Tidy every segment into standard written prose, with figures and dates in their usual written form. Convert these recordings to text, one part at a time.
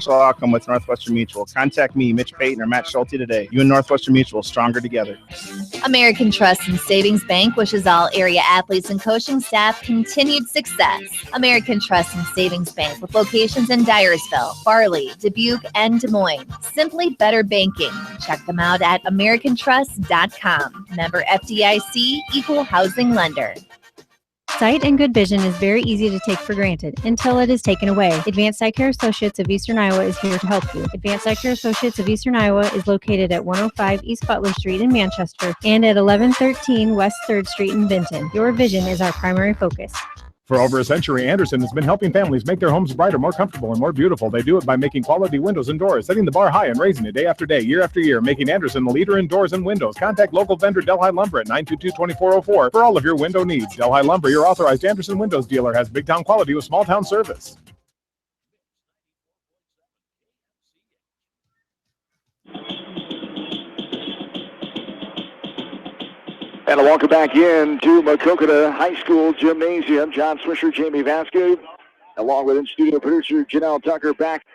outcome with Northwestern Mutual. Contact me, Mitch Payton, or Matt Schulte today. You and Northwestern Mutual, stronger together. American Trust and Savings Bank wishes all area athletes and coaching staff continued success. American Trust and Savings Bank with locations in Dyersville, Farley, Dubuque, and Des Moines. Simply better banking. Check them out at americantrust.com. Member FDIC, equal housing lender. Sight and good vision is very easy to take for granted until it is taken away. Advanced Eye Care Associates of Eastern Iowa is here to help you. Advanced Eye Care Associates of Eastern Iowa is located at 105 East Butler Street in Manchester and at 1113 West 3rd Street in Benton. Your vision is our primary focus. For over a century, Andersen has been helping families make their homes brighter, more comfortable, and more beautiful. They do it by making quality windows and doors, setting the bar high and raising it day after day, year after year, making Andersen the leader in doors and windows. Contact local vendor Delhi Lumber at 922-2404 for all of your window needs. Delhi Lumber, your authorized Andersen Windows dealer, has big town quality with small town service. And welcome back in to Maquoketa High School Gymnasium. John Swisher, Jamie Vasquez, along with in-studio producer Janelle Tucker, back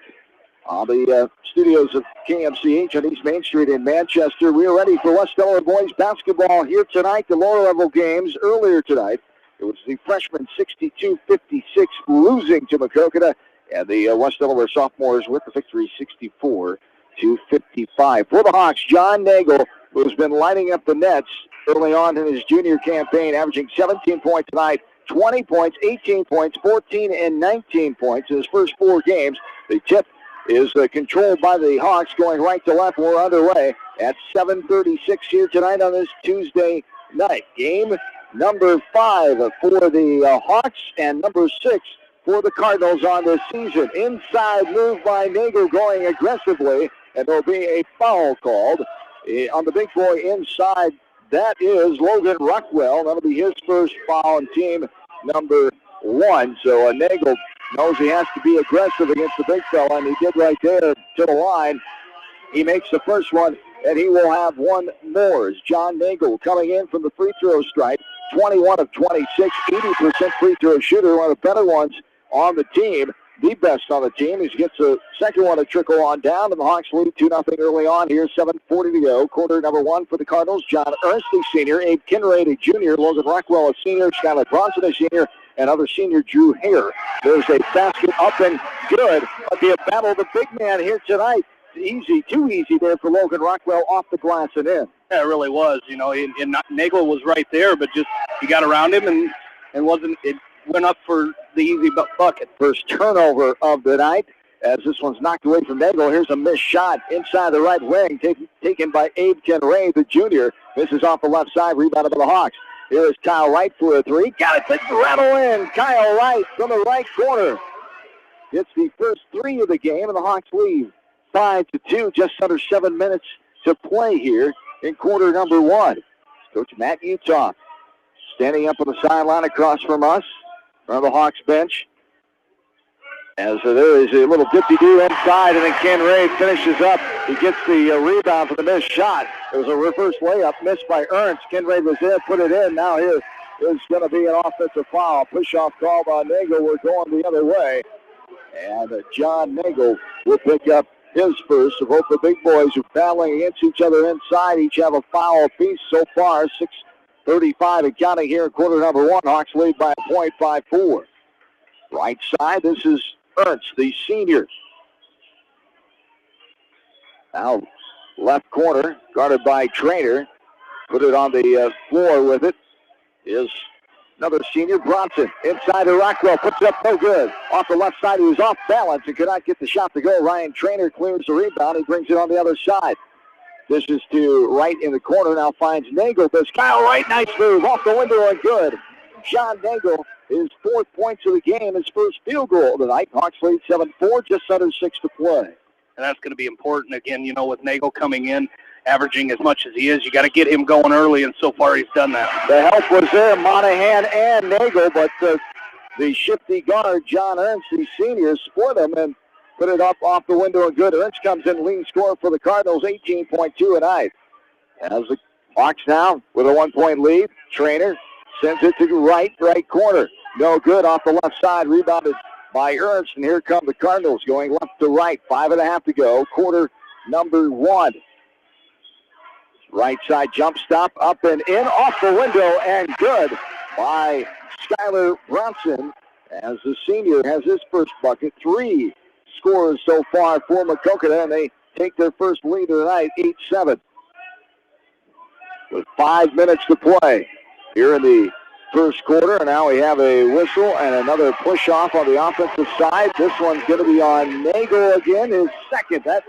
on the studios of KMCH on East Main Street in Manchester. We are ready for West Delaware boys basketball here tonight. The lower-level games earlier tonight. It was the freshmen 62-56 losing to Maquoketa, and the West Delaware sophomores with the victory 64-55. For the Hawks, John Nagel, who's been lighting up the nets early on in his junior campaign, averaging 17 points tonight, 20 points, 18 points, 14, and 19 points in his first 4 games. The tip is controlled by the Hawks, going right to left. We're underway at 7:36 here tonight on this Tuesday night. Game number 5 for the Hawks and number 6 for the Cardinals on this season. Inside move by Nagel going aggressively, and there'll be a foul called on the big boy inside. That is Logan Ruckwell. That'll be his first foul on team number 1. So Nagel knows he has to be aggressive against the big fella, and he did right there to the line. He makes the first one, and he will have one more. As John Nagel coming in from the free throw stripe, 21 of 26, 80% free throw shooter, one of the better ones on the team. The best on the team. He gets a second one to trickle on down, and the Hawks lead 2-0 early on here. 7:40 to go. Quarter number 1 for the Cardinals. John Ernst, a senior. Abe Kinraid, a junior. Logan Rockwell, a senior. Skylar Bronson, a senior. And other senior Drew Hare. There's a basket up and good. But the battle of the big man here tonight. Easy, too easy there for Logan Rockwell off the glass and in. Yeah, it really was. You know, and Nagel was right there, but just he got around him and wasn't it. Went up for the easy bucket. First turnover of the night as this one's knocked away from Nagel. Here's a missed shot inside the right wing taken by Abe Kenray, the junior. This is off the left side, rebounded by the Hawks. Here is Kyle Wright for a 3. Got it, let's rattle in. Kyle Wright from the right corner. It's the first 3 of the game, and the Hawks lead 5-2. Just under 7 minutes to play here in quarter number 1. Coach Matt Utah standing up on the sideline across from us. On the Hawks bench. As there is a little dippy-do inside, and then Ken Ray finishes up. He gets the rebound for the missed shot. It was a reverse layup missed by Ernst. Ken Ray was there, put it in. Now here is going to be an offensive foul. Push-off call by Nagel. We're going the other way. And John Nagel will pick up his first. So both the big boys are battling against each other inside. Each have a foul apiece so far. 6:35 and counting here in quarter number 1. Hawks lead by a point, 5-4. Right side, this is Ernst, the senior. Now left corner, guarded by Trainer. Put it on the floor with it is another senior, Bronson. Inside to Rockwell, puts it up, no good. Off the left side, he was off balance and could not get the shot to go. Ryan Trainer clears the rebound. He brings it on the other side. This is to Wright in the corner, now finds Nagel. Does Kyle Wright, nice move, off the window and good. John Nagel, his 4th points of the game, his first field goal tonight. Hawks lead 7-4, just under 6 to play. And that's going to be important again, you know, with Nagel coming in, averaging as much as he is. You got to get him going early, and so far he's done that. The help was there, Monahan and Nagel, but the shifty guard, John Ernst, the senior, split him and put it up off the window and good. Ernst comes in, leading scorer for the Cardinals, 18.2 tonight. As the Hawks now with a 1-point lead, Trainer sends it to right corner. No good off the left side, rebounded by Ernst, and here come the Cardinals going left to right. 5.5 to go. Quarter number 1. Right side jump stop, up and in, off the window, and good by Skylar Bronson as the senior has his first bucket. 3 scores so far for Maquoketa, and they take their first lead of the night, 8-7. With 5 minutes to play here in the first quarter, and now we have a whistle and another push-off on the offensive side. This one's going to be on Nagel again, his second. That's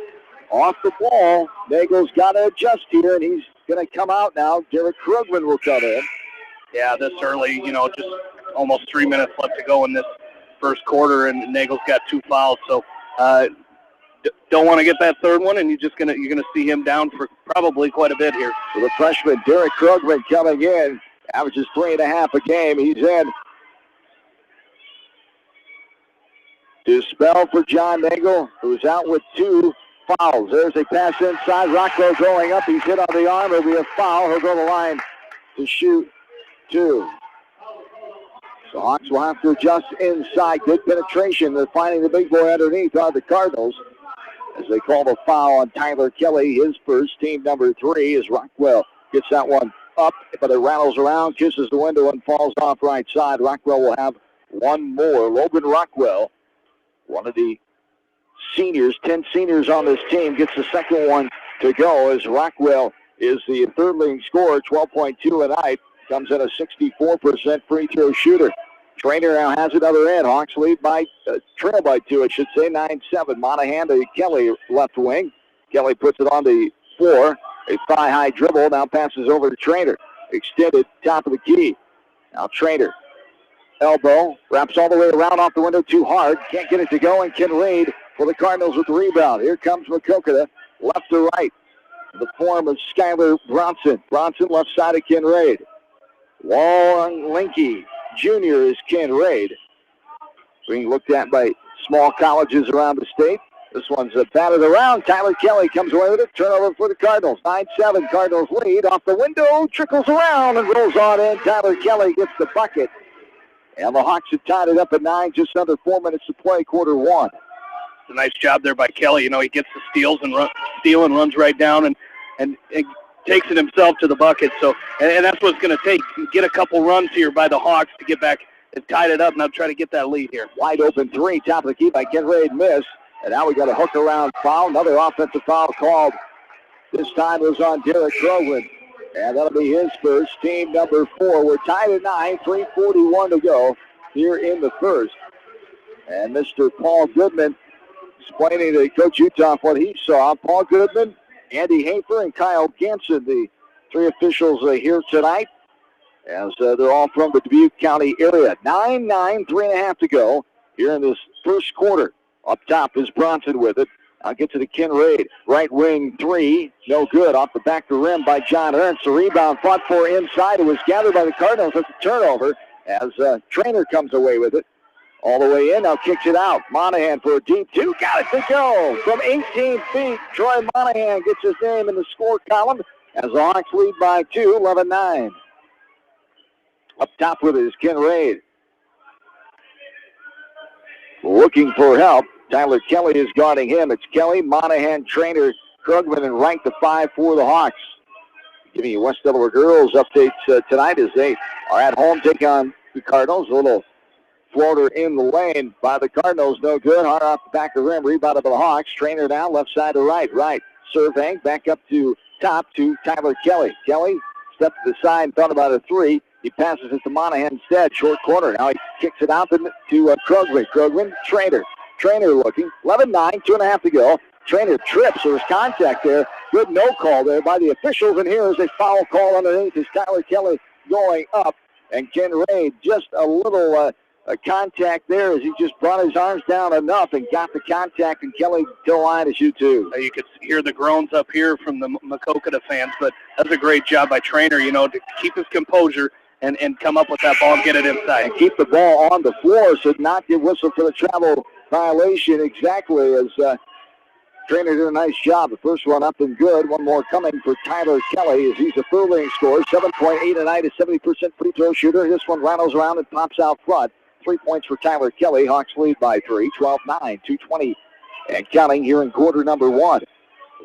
off the ball. Nagel's got to adjust here, and he's going to come out now. Derek Krugman will come in. Yeah, this early, just almost 3 minutes left to go in this first quarter, and Nagel's got 2 fouls. So don't want to get that third one, and you're gonna see him down for probably quite a bit here. So the freshman Derek Krugman coming in, averages 3.5 a game. He's in to spell for John Nagel, who's out with 2 fouls. There's a pass inside. Rockwell going up. He's hit on the arm. It'll be a foul. He'll go to the line to shoot 2. The Hawks will have to adjust inside. Good penetration. They're finding the big boy underneath are the Cardinals as they call the foul on Tyler Kelly. His first, team number 3, as Rockwell gets that one up, but it rattles around, kisses the window, and falls off right side. Rockwell will have one more. Logan Rockwell, one of the seniors, 10 seniors on this team, gets the second one to go as Rockwell is the third leading scorer, 12.2 a night, comes in a 64% free throw shooter. Trainer now has another in. Hawks lead by, trail by 2, I should say, 9-7. Monahan to Kelly, left wing. Kelly puts it on the floor. A thigh-high dribble, now passes over to Trainer. Extended, top of the key. Now Trainer. Elbow, wraps all the way around off the window too hard. Can't get it to go, and Ken Reed for the Cardinals with the rebound. Here comes Maquoketa, left to right. The form of Skylar Bronson. Bronson, left side of Ken Reed. Long Linky Jr. is Ken Reed. Being looked at by small colleges around the state. This one's batted around. Tyler Kelly comes away with it. Turnover for the Cardinals. 9-7. Cardinals lead. Off the window. Trickles around and rolls on in. Tyler Kelly gets the bucket. And the Hawks have tied it up at 9. Just under 4 minutes to play, quarter 1. It's a nice job there by Kelly. He gets the steal and runs right down and takes it himself to the bucket. So, and that's what it's going to take. Get a couple runs here by the Hawks to get back and tied it up. Now try to get that lead here. Wide open 3, top of the key by Ken Reed, miss. And now we got a hook around foul. Another offensive foul called. This time it was on Derek Krogman. And that'll be his first, team number 4. We're tied at 9, 3:41 to go here in the first. And Mr. Paul Goodman explaining to Coach Uthoff what he saw. Paul Goodman, Andy Hafer, and Kyle Ganson, the 3 officials here tonight, as they're all from the Dubuque County area. 9-9, 3.5 to go here in this first quarter. Up top is Bronson with it. I'll get to the Ken Reed. Right wing 3, no good. Off the back of the rim by John Ernst. The rebound fought for inside. It was gathered by the Cardinals. That's a turnover as Trainer comes away with it. All the way in, now kicks it out. Monahan for a deep 2. Got it to go. From 18 feet, Troy Monahan gets his name in the score column as the Hawks lead by 2, 11-9. Up top with it is Ken Reed. Looking for help. Tyler Kelly is guarding him. It's Kelly, Monahan, Trainer, Krugman, and Rank the 5 for the Hawks. Giving you West Delaware girls updates tonight as they are at home taking on the Cardinals. A little floater in the lane by the Cardinals. No good. Hard off the back of the rim. Rebounded by the Hawks. Trainer down left side to right. Right. Surveying. Back up to top to Tyler Kelly. Kelly stepped to the side and thought about a 3. He passes it to Monahan instead. Short corner. Now he kicks it out to Krugman. Krugman. Trainer looking. 11-9. 2.5 to go. Trainer trips. There was contact there. Good no call there by the officials. And here is a foul call underneath as Tyler Kelly going up. And Ken Reed just a little contact there as he just brought his arms down enough and got the contact, and Kelly to the line to shoot 2. You could hear the groans up here from the Maquoketa fans, but that's a great job by Trainer, to keep his composure and come up with that ball and get it inside. And keep the ball on the floor so not get whistled for the travel violation exactly as Trainer did a nice job. The first one up and good. One more coming for Tyler Kelly as he's a third leading scorer. 7.8 a night, a 70% free throw shooter. This one rattles around and pops out front. 3 points for Tyler Kelly. Hawks lead by 3, 12-9, 2:20 and counting here in quarter number 1.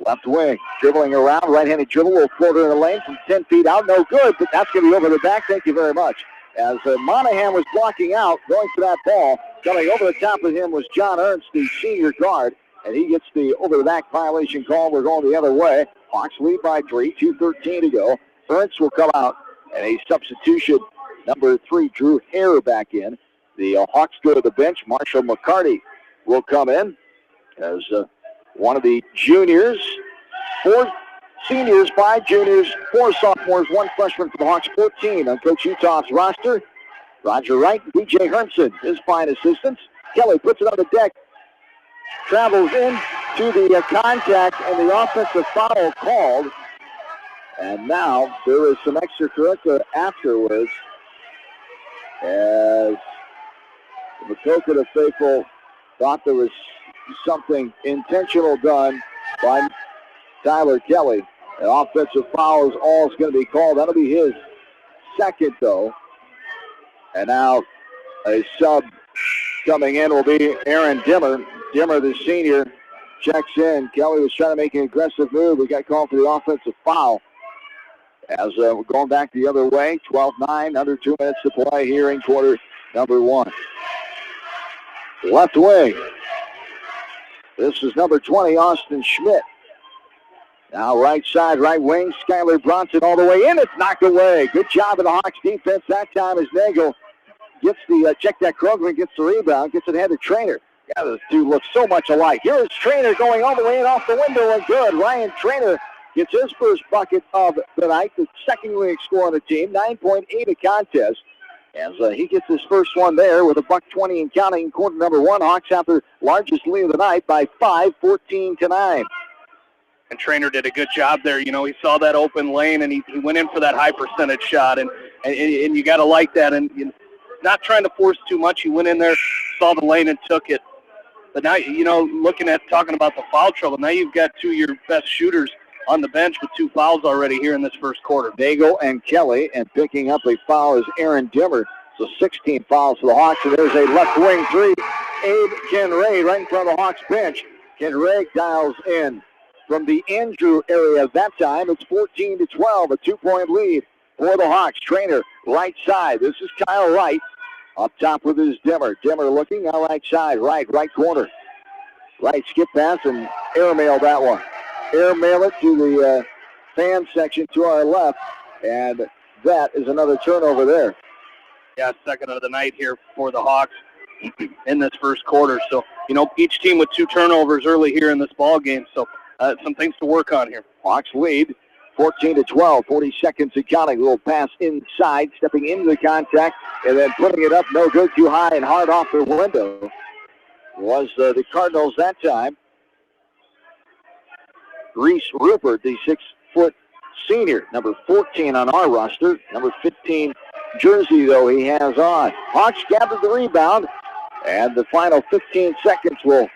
Left wing, dribbling around, right-handed dribble, little floater in the lane from 10 feet out. No good, but that's going to be over the back. Thank you very much. As Monahan was blocking out, going for that ball, coming over the top of him was John Ernst, the senior guard, and he gets the over-the-back violation call. We're going the other way. Hawks lead by 3, 2:13 to go. Ernst will come out, and a substitution, number 3, Drew Hare back in. The Hawks go to the bench. Marshall McCarty will come in as one of the juniors. 4 seniors, 5 juniors, 4 sophomores, 1 freshman for the Hawks, 14 on Coach Utah's roster. Roger Wright, B.J. Hermson, his fine assistants. Kelly puts it on the deck, travels in to the contact, and the offensive foul called. And now there is some extracurricular afterwards as the Maquoketa faithful thought there was something intentional done by Tyler Kelly. An offensive foul is all is going to be called. That'll be his second, though. And now a sub coming in will be Aaron Dimmer. Dimmer, the senior, checks in. Kelly was trying to make an aggressive move. We got called for the offensive foul. As we're going back the other way, 12-9, under 2 minutes to play here in quarter number 1. Left wing. This is number 20, Austin Schmidt. Now right side, right wing, Skylar Bronson all the way in. It's knocked away. Good job of the Hawks defense that time as Nagel gets the, check that Krogman, gets the rebound, gets it ahead to Trainer. Yeah, those two look so much alike. Here's Trainer going all the way in off the window and good. Ryan Trainer gets his first bucket of the night, the second leading scorer on the team, 9.8 a contest. As he gets his first one there with a $1.20 and counting. Quarter number 1, Hawks have their largest lead of the night by 5, 14-9. And Trainer did a good job there. You know, he saw that open lane, and he went in for that high percentage shot. And you got to like that. And not trying to force too much. He went in there, saw the lane, and took it. But now, you know, talking about the foul trouble, now you've got 2 of your best shooters on the bench with 2 fouls already here in this first quarter. Nagel and Kelly, and picking up a foul is Aaron Dimmer. So 16 fouls for the Hawks, and there's a left wing 3. Abe Kenray right in front of the Hawks bench. Kenray dials in from the Andrew area. That time it's 14-12, a 2-point lead for the Hawks. Trainer right side. This is Kyle Wright up top with his Dimmer. Dimmer looking now right side, right corner. Right skip pass and airmail that one. Airmail it to the fan section to our left, and that is another turnover there. Yeah, second of the night here for the Hawks in this first quarter. So, you know, each team with 2 turnovers early here in this ball game. So, some things to work on here. Hawks lead 14-12, 40 seconds and counting. A little pass inside, stepping into the contact, and then putting it up. No good, too high and hard off the window. Was the Cardinals that time. Reese Rupert, the 6-foot senior, number 14 on our roster. Number 15 jersey, though, he has on. Hawks gathered the rebound, and the final 15 seconds will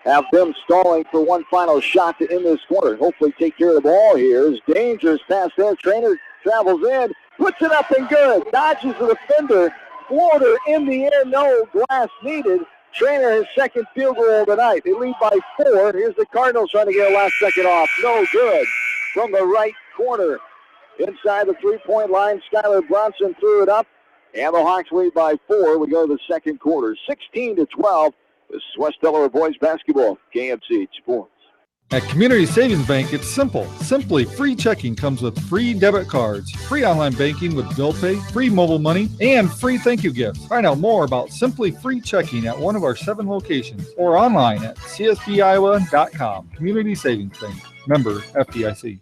have them stalling for one final shot to end this quarter. Hopefully take care of the ball here. It's dangerous pass there. Trainer travels in, puts it up and good. Dodges the defender. Floater in the air, no glass needed. Trainer his second field goal of the night. They lead by 4. Here's the Cardinals trying to get a last second off. No good. From the right corner. Inside the 3-point line, Skylar Bronson threw it up. And the Hawks lead by 4. We go to the second quarter. 16-12. This is West Delaware Boys Basketball, KMC Sports. At Community Savings Bank, it's simple. Simply Free Checking comes with free debit cards, free online banking with bill pay, free mobile money, and free thank you gifts. Find out more about Simply Free Checking at one of our 7 locations or online at csbiowa.com. Community Savings Bank. Member FDIC.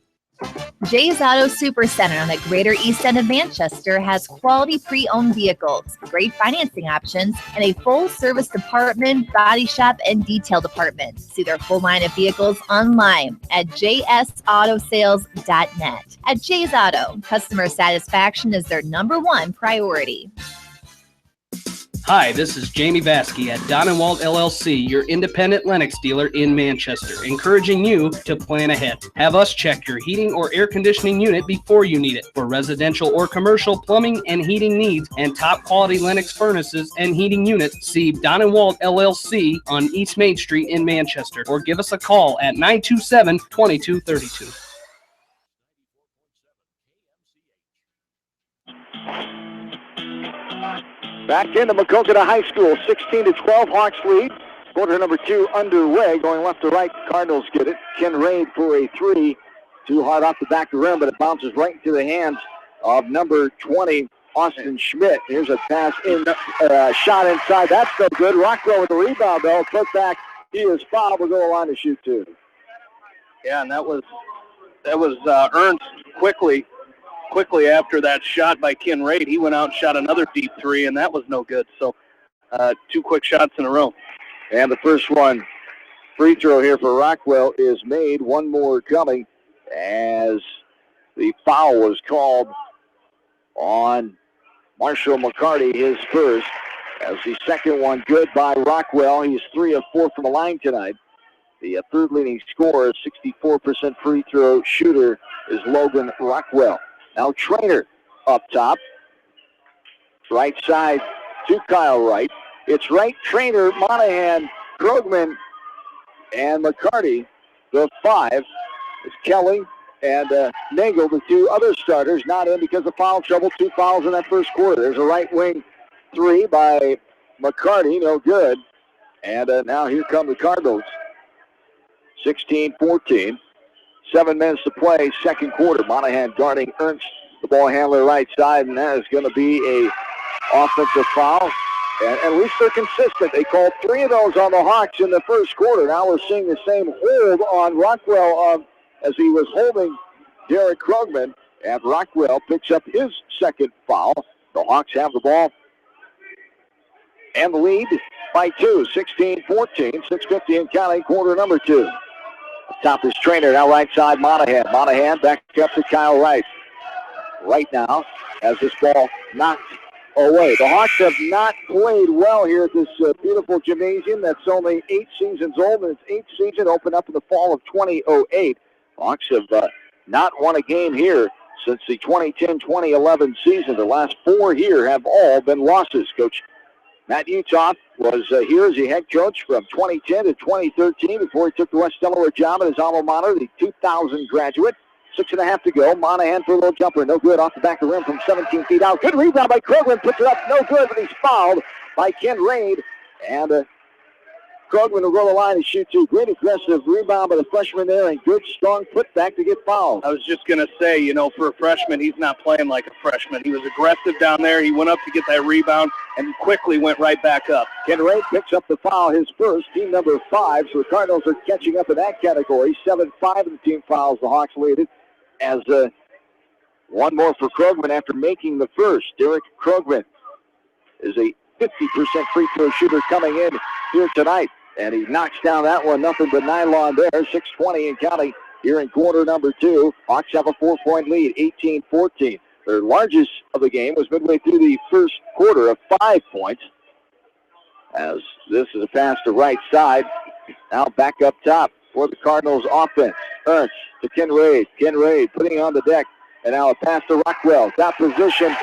Jay's Auto Supercenter on the Greater East End of Manchester has quality pre-owned vehicles, great financing options, and a full-service department, body shop, and detail department. See their full line of vehicles online at jsautosales.net. At Jay's Auto, customer satisfaction is their #1 priority. Hi, this is Jamie Vaskey at Don & Walt LLC, your independent Lennox dealer in Manchester, encouraging you to plan ahead. Have us check your heating or air conditioning unit before you need it. For residential or commercial plumbing and heating needs and top quality Lennox furnaces and heating units, see Don & Walt LLC on East Main Street in Manchester, or give us a call at 927-2232. Back into Maquoketa High School, 16-12, Hawks lead. Quarter number 2 underway, going left to right. Cardinals get it. Ken Raid for a 3. Too hard off the back of the rim, but it bounces right into the hands of number 20, Austin Schmidt. Here's a pass in, shot inside. That's no good. Rockwell with the rebound, though. Put back. He is fouled. Will go line to shoot 2. Yeah, and that was Ernst quickly after that shot by Ken Raid. He went out and shot another deep 3, and that was no good. So 2 quick shots in a row. And the first one, free throw here for Rockwell, is made. One more coming as the foul was called on Marshall McCarty, his first. As the second one good by Rockwell. He's 3 of 4 from the line tonight. The third leading scorer, 64% free throw shooter, is Logan Rockwell. Now Trainer up top. Right side to Kyle Wright. It's Wright, Trainer, Monahan, Krogman, and McCarty. The 5 is Kelly and Nagel, the 2 other starters, not in because of foul trouble. 2 fouls in that first quarter. There's a right wing 3 by McCarty, no good. And now here come the Cardinals. 16-14. 7 minutes to play, second quarter. Monahan guarding Ernst, the ball handler right side, and that is going to be a offensive foul. And at least they're consistent. They called 3 of those on the Hawks in the first quarter. Now we're seeing the same hold on Rockwell as he was holding Derek Krogman. And Rockwell picks up his second foul. The Hawks have the ball and the lead by 2, 16-14, 6:50 and counting, quarter number 2. Top is Trainer, now right side Monahan. Monahan back up to Kyle Wright. Right now has this ball knocked away. The Hawks have not played well here at this beautiful gymnasium that's only 8 seasons old, and its 8th season opened up in the fall of 2008. Hawks have not won a game here since the 2010-2011 season. The last 4 here have all been losses. Coach Matt Uthoff was here as the head coach from 2010 to 2013 before he took the West Delaware job at his alma mater, the 2000 graduate. 6.5 to go. Monahan for a little jumper. No good off the back of the rim from 17 feet out. Good rebound by Krogman. Puts it up. No good, but he's fouled by Ken Raid. And Krogman will go to the line and shoot 2. Great aggressive rebound by the freshman there, and good, strong putback to get fouled. I was just going to say, for a freshman, he's not playing like a freshman. He was aggressive down there. He went up to get that rebound and quickly went right back up. Ken Raid picks up the foul, his first, team number 5. So the Cardinals are catching up in that category. 7-5 of the team fouls. The Hawks lead it as one more for Krogman after making the first. Derek Krogman is a 50% free throw shooter coming in here tonight. And he knocks down that one, nothing but nylon there. 6:20 and counting here in quarter number 2. Hawks have a 4-point lead, 18-14. Their largest of the game was midway through the first quarter of 5 points. As this is a pass to right side. Now back up top for the Cardinals offense. Ernst to Ken Raid. Ken Raid putting on the deck. And now a pass to Rockwell. That position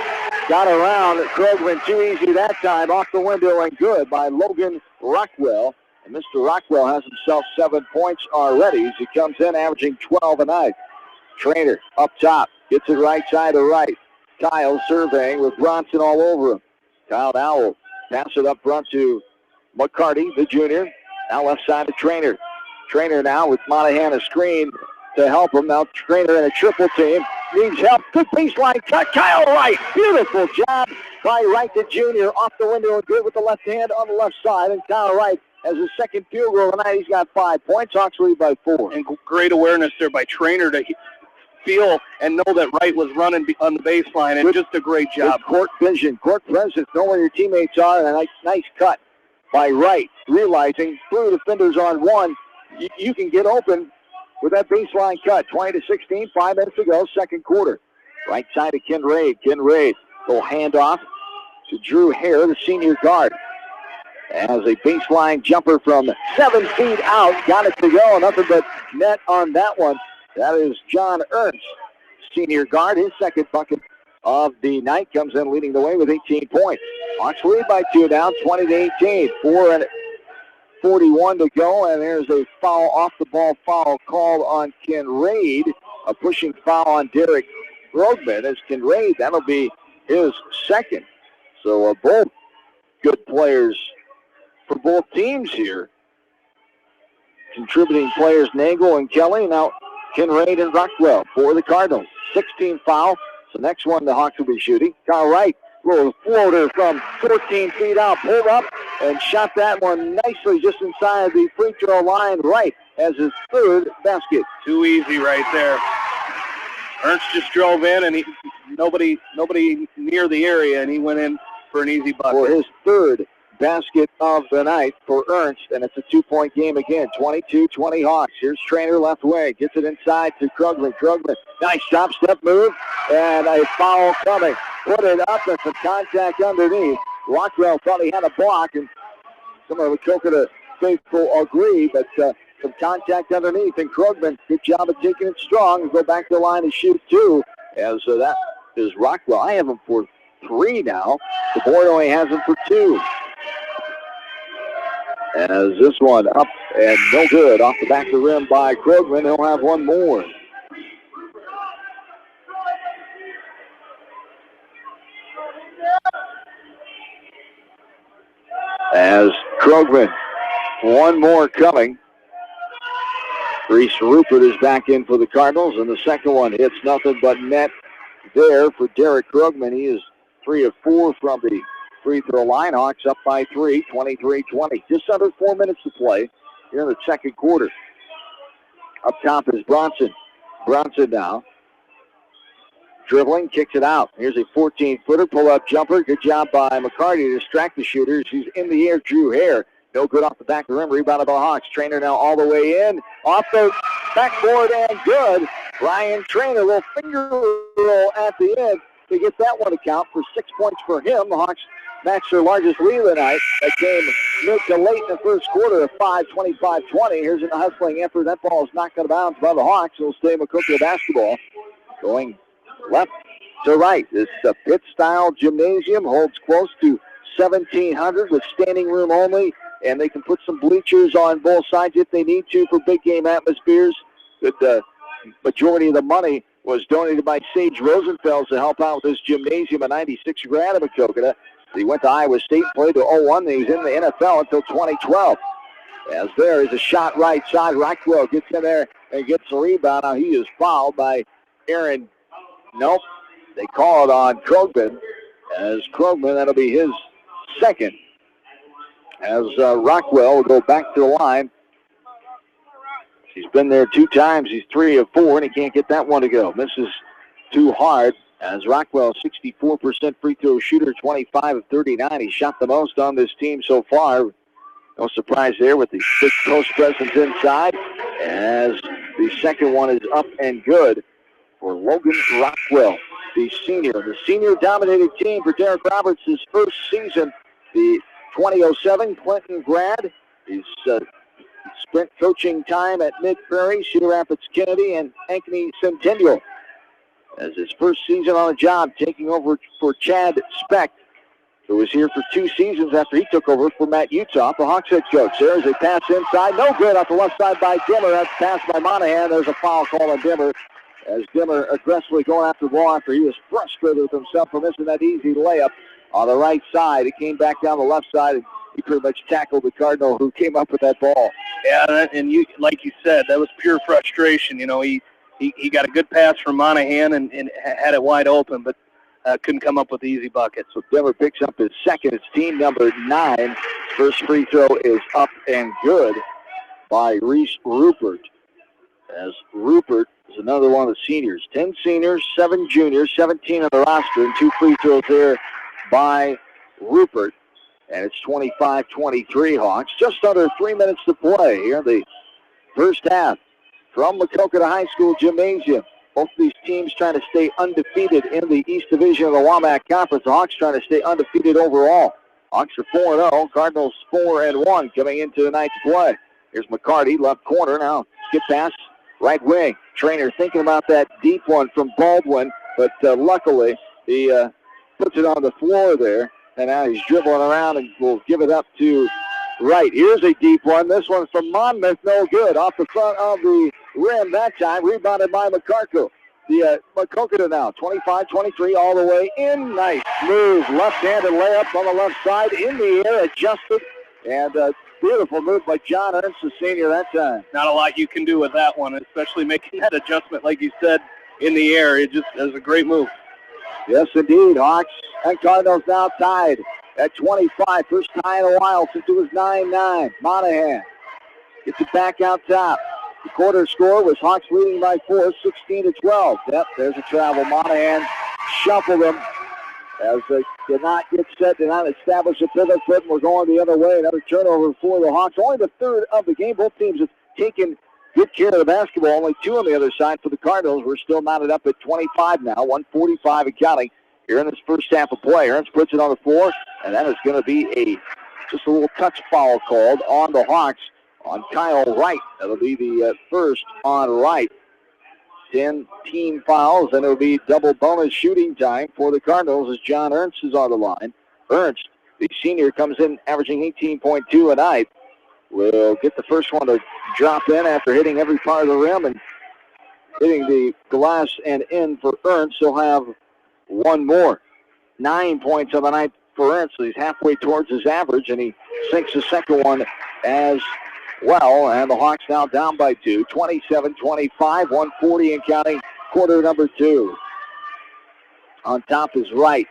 got around Krogman. Too easy that time. Off the window and good by Logan Rockwell. And Mr. Rockwell has himself 7 points already as he comes in averaging 12 a night. Trainer up top. Gets it right side to right. Kyle surveying with Bronson all over him. Kyle now will pass it up front to McCarty, the junior. Now left side to Trainer. Trainer now with Monahan a screen to help him. Now Trainer in a triple team. Needs help. Good baseline cut. Kyle Wright. Beautiful job by Wright, the junior. Off the window and good with the left hand on the left side. And Kyle Wright has his second field goal tonight. He's got 5 points. Hawks lead by 4. And great awareness there by Trainer to feel and know that Wright was running on the baseline. And just a great job. Good court vision, court presence, know where your teammates are. And a nice cut by Wright, realizing through defenders on one, you can get open with that baseline cut. 20-16, 5 minutes to go, second quarter. Right side of Ken Raid. Ken Raid will hand off to Drew Hare, the senior guard. As a baseline jumper from 7 feet out, got it to go. Nothing but net on that one. That is John Ernst, senior guard. His second bucket of the night comes in leading the way with 18 points. Hawks lead by 2 now, 20-18. 4:41 to go, and there's a foul, off-the-ball foul called on Kinraid. A pushing foul on Derek Krogman as Kinraid. That'll be his second. So both good players for both teams here. Contributing players Nagel and Kelly. Now Kinraid and Rockwell for the Cardinals. 16 foul. So next one the Hawks will be shooting. Kyle Wright, little floater from 14 feet out, pulled up and shot that one nicely just inside the free throw line. Wright has his third basket. Too easy right there. Ernst just drove in, and nobody near the area, and he went in for an easy bucket. For his third basket of the night for Ernst, and it's a 2-point game again. 22-20 Hawks. Here's Trainer left wing. Gets it inside to Krugman. Krugman, nice drop step move, and a foul coming. Put it up and some contact underneath. Rockwell thought he had a block, and some of the Maquoketa faithful agree, but some contact underneath, and Krugman, good job of taking it strong and go back to the line and shoot 2, as that is Rockwell. I have him for 3 now. The board only has him for 2. As this one up and no good off the back of the rim by Krugman. He'll have one more. As Krugman, one more coming. Reese Rupert is back in for the Cardinals, and the second one hits nothing but net there for Derek Krugman. He is 3 of 4 from the free throw line. Hawks up by 3, 23-20. Just under 4 minutes to play here in the second quarter. Up top is Bronson. Bronson now. Dribbling, kicks it out. Here's a 14-footer, pull-up jumper. Good job by McCarty to distract the shooters. He's in the air, Drew Hare. No good off the back of the rim. Rebounded by Hawks. Trainer now all the way in. Off the backboard and good. Ryan Trainer, little finger roll at the end to get that one to count for 6 points for him. The Hawks matched their largest lead of the night. That came mid to late in the first quarter of 25-20. Here's a hustling effort. That ball is knocked out of bounds by the Hawks. It'll stay Maquoketa basketball. Going left to right. This pit-style gymnasium holds close to 1,700 with standing room only, and they can put some bleachers on both sides if they need to for big game atmospheres. The majority of the money was donated by Sage Rosenfels to help out with this gymnasium, a 96 grad of Maquoketa. He went to Iowa State, played to 01, and he was in the NFL until 2012. As there is a shot right side. Rockwell gets in there and gets the rebound. Now he is fouled by Aaron. Nope. They call it on Krugman. As Krugman, that'll be his second. As Rockwell will go back to the line. He's been there 2 times. He's 3 of 4, and he can't get that one to go. Misses too hard. As Rockwell, 64% free throw shooter, 25 of 39. He shot the most on this team so far. No surprise there with the big post presence inside. As the second one is up and good for Logan Rockwell, the senior. The senior-dominated team for Derek Roberts' first season. The 2007 Clinton grad. He's spent coaching time at Mid-Prairie, Cedar Rapids Kennedy, and Ankeny Centennial. As his first season on the job, taking over for Chad Speck, who was here for 2 seasons after he took over for Matt Utah, the Hawks head coach. There's a pass inside. No good off the left side by Dimmer. That's passed by Monahan. There's a foul call on Dimmer. As Dimmer aggressively going after the ball after he was frustrated with himself for missing that easy layup on the right side. It came back down the left side, and he pretty much tackled the Cardinal who came up with that ball. Yeah, and you, like you said, that was pure frustration. You know, he got a good pass from Monahan and had it wide open, but couldn't come up with the easy bucket. So Denver picks up his second. It's team number 9. First free throw is up and good by Reese Rupert. As Rupert is another one of the seniors. 10 seniors, 7 juniors, 17 on the roster, and 2 free throws there by Rupert. And it's 25-23 Hawks. Just under 3 minutes to play here in the first half from Maquoketa High School Gymnasium. Both of these teams trying to stay undefeated in the East Division of the WAMAC Conference. The Hawks trying to stay undefeated overall. Hawks are 4-0. Cardinals 4-1 coming into tonight's play. Here's McCarty, left corner. Now skip pass, right wing. Trainer thinking about that deep one from Baldwin, but luckily he puts it on the floor there. And now he's dribbling around and will give it up to Wright. Here's a deep one. This one's from Monmouth, no good. Off the front of the rim that time. Rebounded by McCarco. The Maquoketa now, 25-23 all the way in. Nice move. Left-handed layup on the left side. In the air, adjusted. And beautiful move by John Ernst, the senior, that time. Not a lot you can do with that one, especially making that adjustment, like you said, in the air. It just is a great move. Yes, indeed. Hawks and Cardinals now tied at 25. First tie in a while since it was 9-9. Monahan gets it back out top. The quarter score was Hawks leading by 4, 16-12. Yep, there's a travel. Monahan shuffled them as they did not get set, did not establish a pivot foot, and we're going the other way. Another turnover for the Hawks. Only the third of the game. Both teams have taken good care of the basketball. Only 2 on the other side for the Cardinals. We're still mounted up at 25 now, 1:45 and counting here in this first half of play. Ernst puts it on the floor, and that is going to be just a little touch foul called on the Hawks on Kyle Wright. That'll be the first on Wright. 10 team fouls, and it'll be double bonus shooting time for the Cardinals as John Ernst is on the line. Ernst, the senior, comes in averaging 18.2 a night. Will get the first one to drop in after hitting every part of the rim and hitting the glass and in for Ernst. He'll have one more. 9 points on the night for Ernst, so he's halfway towards his average, and he sinks the second one as well. And the Hawks now down by 2, 27-25, 1:40 and counting, quarter number 2. On top is Wright.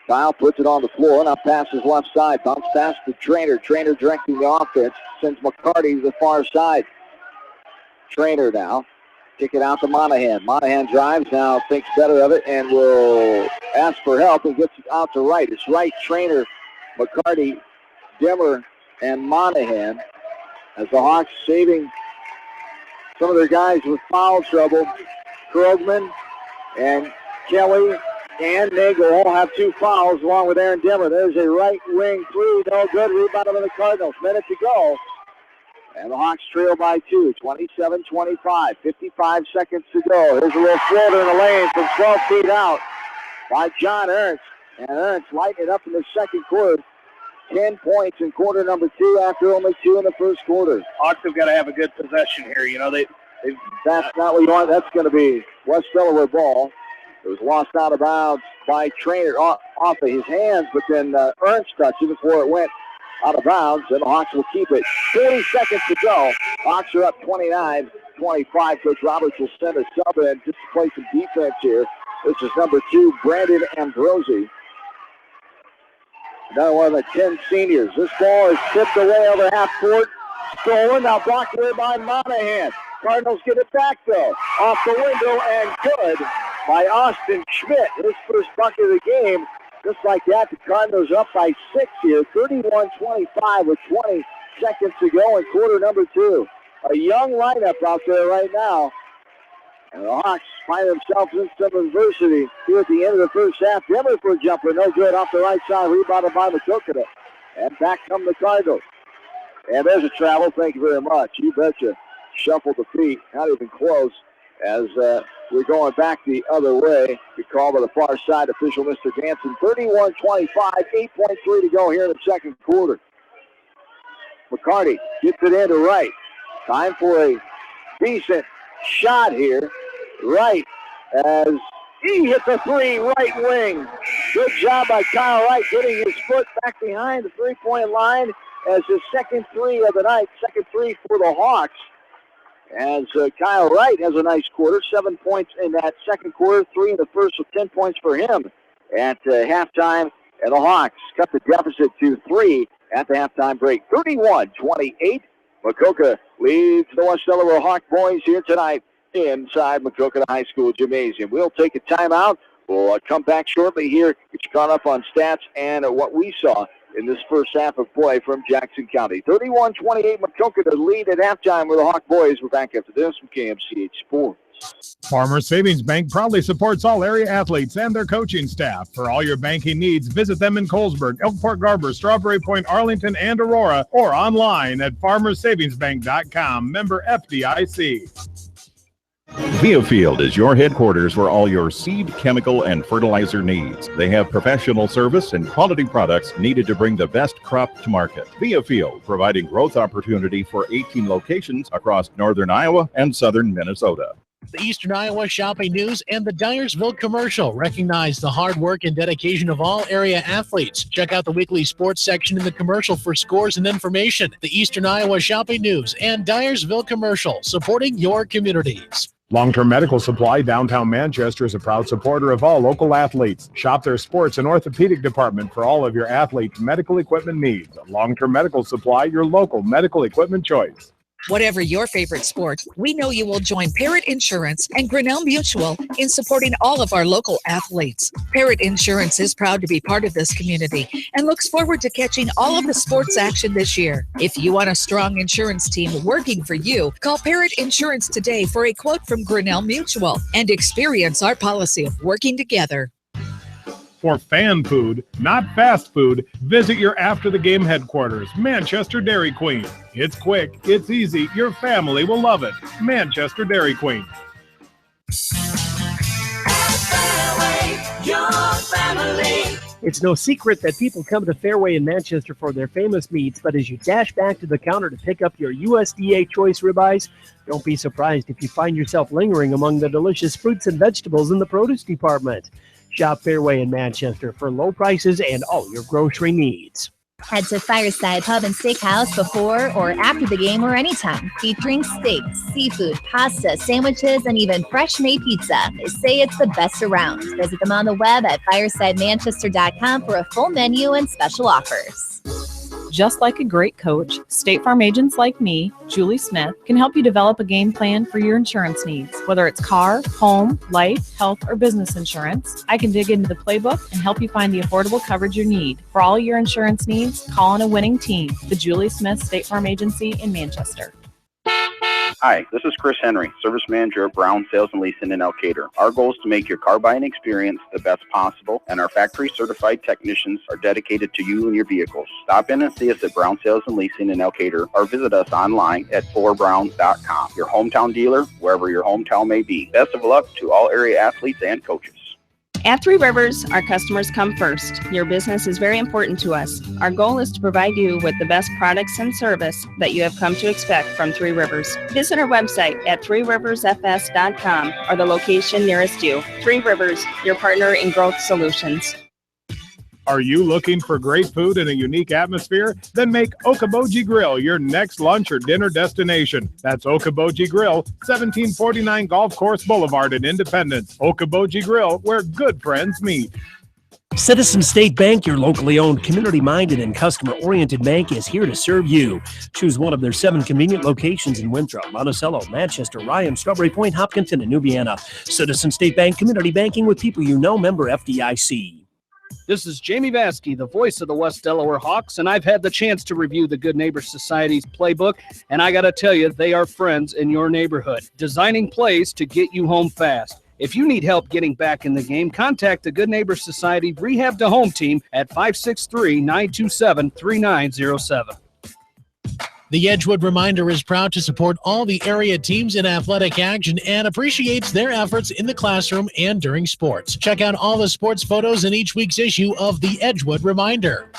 Kyle puts it on the floor, now passes left side. Bounce pass to Trainer. Trainer directing the offense. Sends McCarty to the far side. Trainer now. Kick it out to Monahan. Monahan drives now, thinks better of it, and will ask for help and gets it out to Wright. It's Wright, Trainer, McCarty, Dimmer, and Monahan. As the Hawks saving some of their guys with foul trouble. Krogman and Kelly and Nagel all have 2 fouls along with Aaron Dimmer. There's a right wing three, no good. Rebound by the Cardinals. Minute to go. And the Hawks trail by 2, 27-25, 55 seconds to go. Here's a little floater in the lane from 12 feet out by John Ernst. And Ernst lighting it up in the second quarter. 10 points in quarter number 2 after only 2 in the first quarter. Hawks have got to have a good possession here. You know, that's not what you want. That's going to be West Delaware ball. It was lost out of bounds by Trainer off of his hands, but then Ernst touched it before it went out of bounds, and the Hawks will keep it. 40 seconds to go. Hawks are up 29-25. Coach Roberts will send a sub in just to play some defense here. This is number 2, Brandon Ambrosi. Another one of the 10 seniors. This ball is tipped away over half court. Stolen, now blocked away by Monahan. Cardinals get it back, though. Off the window and good by Austin Schmidt. His first bucket of the game. Just like that, the Cardinals up by 6 here. 31-25 with 20 seconds to go in quarter number 2. A young lineup out there right now. And the Hawks find themselves in some adversity here at the end of the first half. Denver for a jumper, no good off the right side, rebounded by Maquoketa. And back come the Cardinals. And there's a travel, thank you very much. You betcha. Shuffled the feet, not even close, as we're going back the other way. Good call by the far side official, Mr. Danson. 31-25, 8.3 to go here in the second quarter. McCarty gets it into Wright. Time for a decent shot here. Wright, as he hits a 3, right wing. Good job by Kyle Wright getting his foot back behind the three-point line as his second 3 of the night, second 3 for the Hawks. As Kyle Wright has a nice quarter, 7 points in that second quarter, 3 in the first, so 10 points for him at halftime. And the Hawks cut the deficit to 3 at the halftime break. 31-28. Maquoketa leads the West Delaware Hawk boys here tonight inside Maquoketa High School Gymnasium. We'll take a timeout. We'll come back shortly here, get you caught up on stats and what we saw in this first half of play from Jackson County. 31-28, Maquoketa lead at halftime with the Hawk boys. We're back after this from KMCH Sports. Farmers Savings Bank proudly supports all area athletes and their coaching staff. For all your banking needs, visit them in Colesburg, Elkport Garber, Strawberry Point, Arlington, and Aurora, or online at farmersavingsbank.com. Member FDIC. Viafield is your headquarters for all your seed, chemical, and fertilizer needs. They have professional service and quality products needed to bring the best crop to market. Viafield, providing growth opportunity for 18 locations across northern Iowa and southern Minnesota. The Eastern Iowa Shopping News and the Dyersville Commercial recognize the hard work and dedication of all area athletes. Check out the weekly sports section in the commercial for scores and information. The Eastern Iowa Shopping News and Dyersville Commercial, supporting your communities. Long-Term Medical Supply, downtown Manchester, is a proud supporter of all local athletes. Shop their sports and orthopedic department for all of your athletes' medical equipment needs. Long-Term Medical Supply, your local medical equipment choice. Whatever your favorite sport, we know you will join Parrott Insurance and Grinnell Mutual in supporting all of our local athletes. Parrott Insurance is proud to be part of this community and looks forward to catching all of the sports action this year. If you want a strong insurance team working for you, call Parrott Insurance today for a quote from Grinnell Mutual and experience our policy of working together. For fan food, not fast food, visit your after-the-game headquarters, Manchester Dairy Queen. It's quick, it's easy, your family will love it. Manchester Dairy Queen. Your family. It's no secret that people come to Fairway in Manchester for their famous meats, but as you dash back to the counter to pick up your USDA choice ribeyes, don't be surprised if you find yourself lingering among the delicious fruits and vegetables in the produce department. Shop Fairway in Manchester for low prices and all your grocery needs. Head to Fireside Pub and Steakhouse before or after the game or anytime, featuring steaks, seafood, pasta, sandwiches, and even fresh-made pizza. They say it's the best around. Visit them on the web at firesidemanchester.com for a full menu and special offers. Just like a great coach, State Farm agents like me, Julie Smith, can help you develop a game plan for your insurance needs. Whether it's car, home, life, health, or business insurance, I can dig into the playbook and help you find the affordable coverage you need. For all your insurance needs, call on a winning team. The Julie Smith State Farm Agency in Manchester. Hi, this is Chris Henry, Service Manager of Brown Sales and Leasing in Elkader. Our goal is to make your car buying experience the best possible, and our factory-certified technicians are dedicated to you and your vehicles. Stop in and see us at Brown Sales and Leasing in Elkader, or visit us online at forbrowns.com. Your hometown dealer, wherever your hometown may be. Best of luck to all area athletes and coaches. At Three Rivers, our customers come first. Your business is very important to us. Our goal is to provide you with the best products and service that you have come to expect from Three Rivers. Visit our website at threeriversfs.com or the location nearest you. Three Rivers, your partner in growth solutions. Are you looking for great food and a unique atmosphere? Then make Okoboji Grill your next lunch or dinner destination. That's Okoboji Grill, 1749 Golf Course Boulevard in Independence. Okoboji Grill, where good friends meet. Citizen State Bank, your locally owned, community-minded, and customer-oriented bank, is here to serve you. Choose one of their 7 convenient locations in Winthrop, Monticello, Manchester, Ryan, Strawberry Point, Hopkinton, and Nubiana. Citizen State Bank, community banking with people you know, member FDIC. This is Jamie Vaskey, the voice of the West Delaware Hawks, and I've had the chance to review the Good Neighbor Society's playbook, and I got to tell you, they are friends in your neighborhood, designing plays to get you home fast. If you need help getting back in the game, contact the Good Neighbor Society Rehab to Home team at 563-927-3907. The Edgewood Reminder is proud to support all the area teams in athletic action and appreciates their efforts in the classroom and during sports. Check out all the sports photos in each week's issue of the Edgewood Reminder.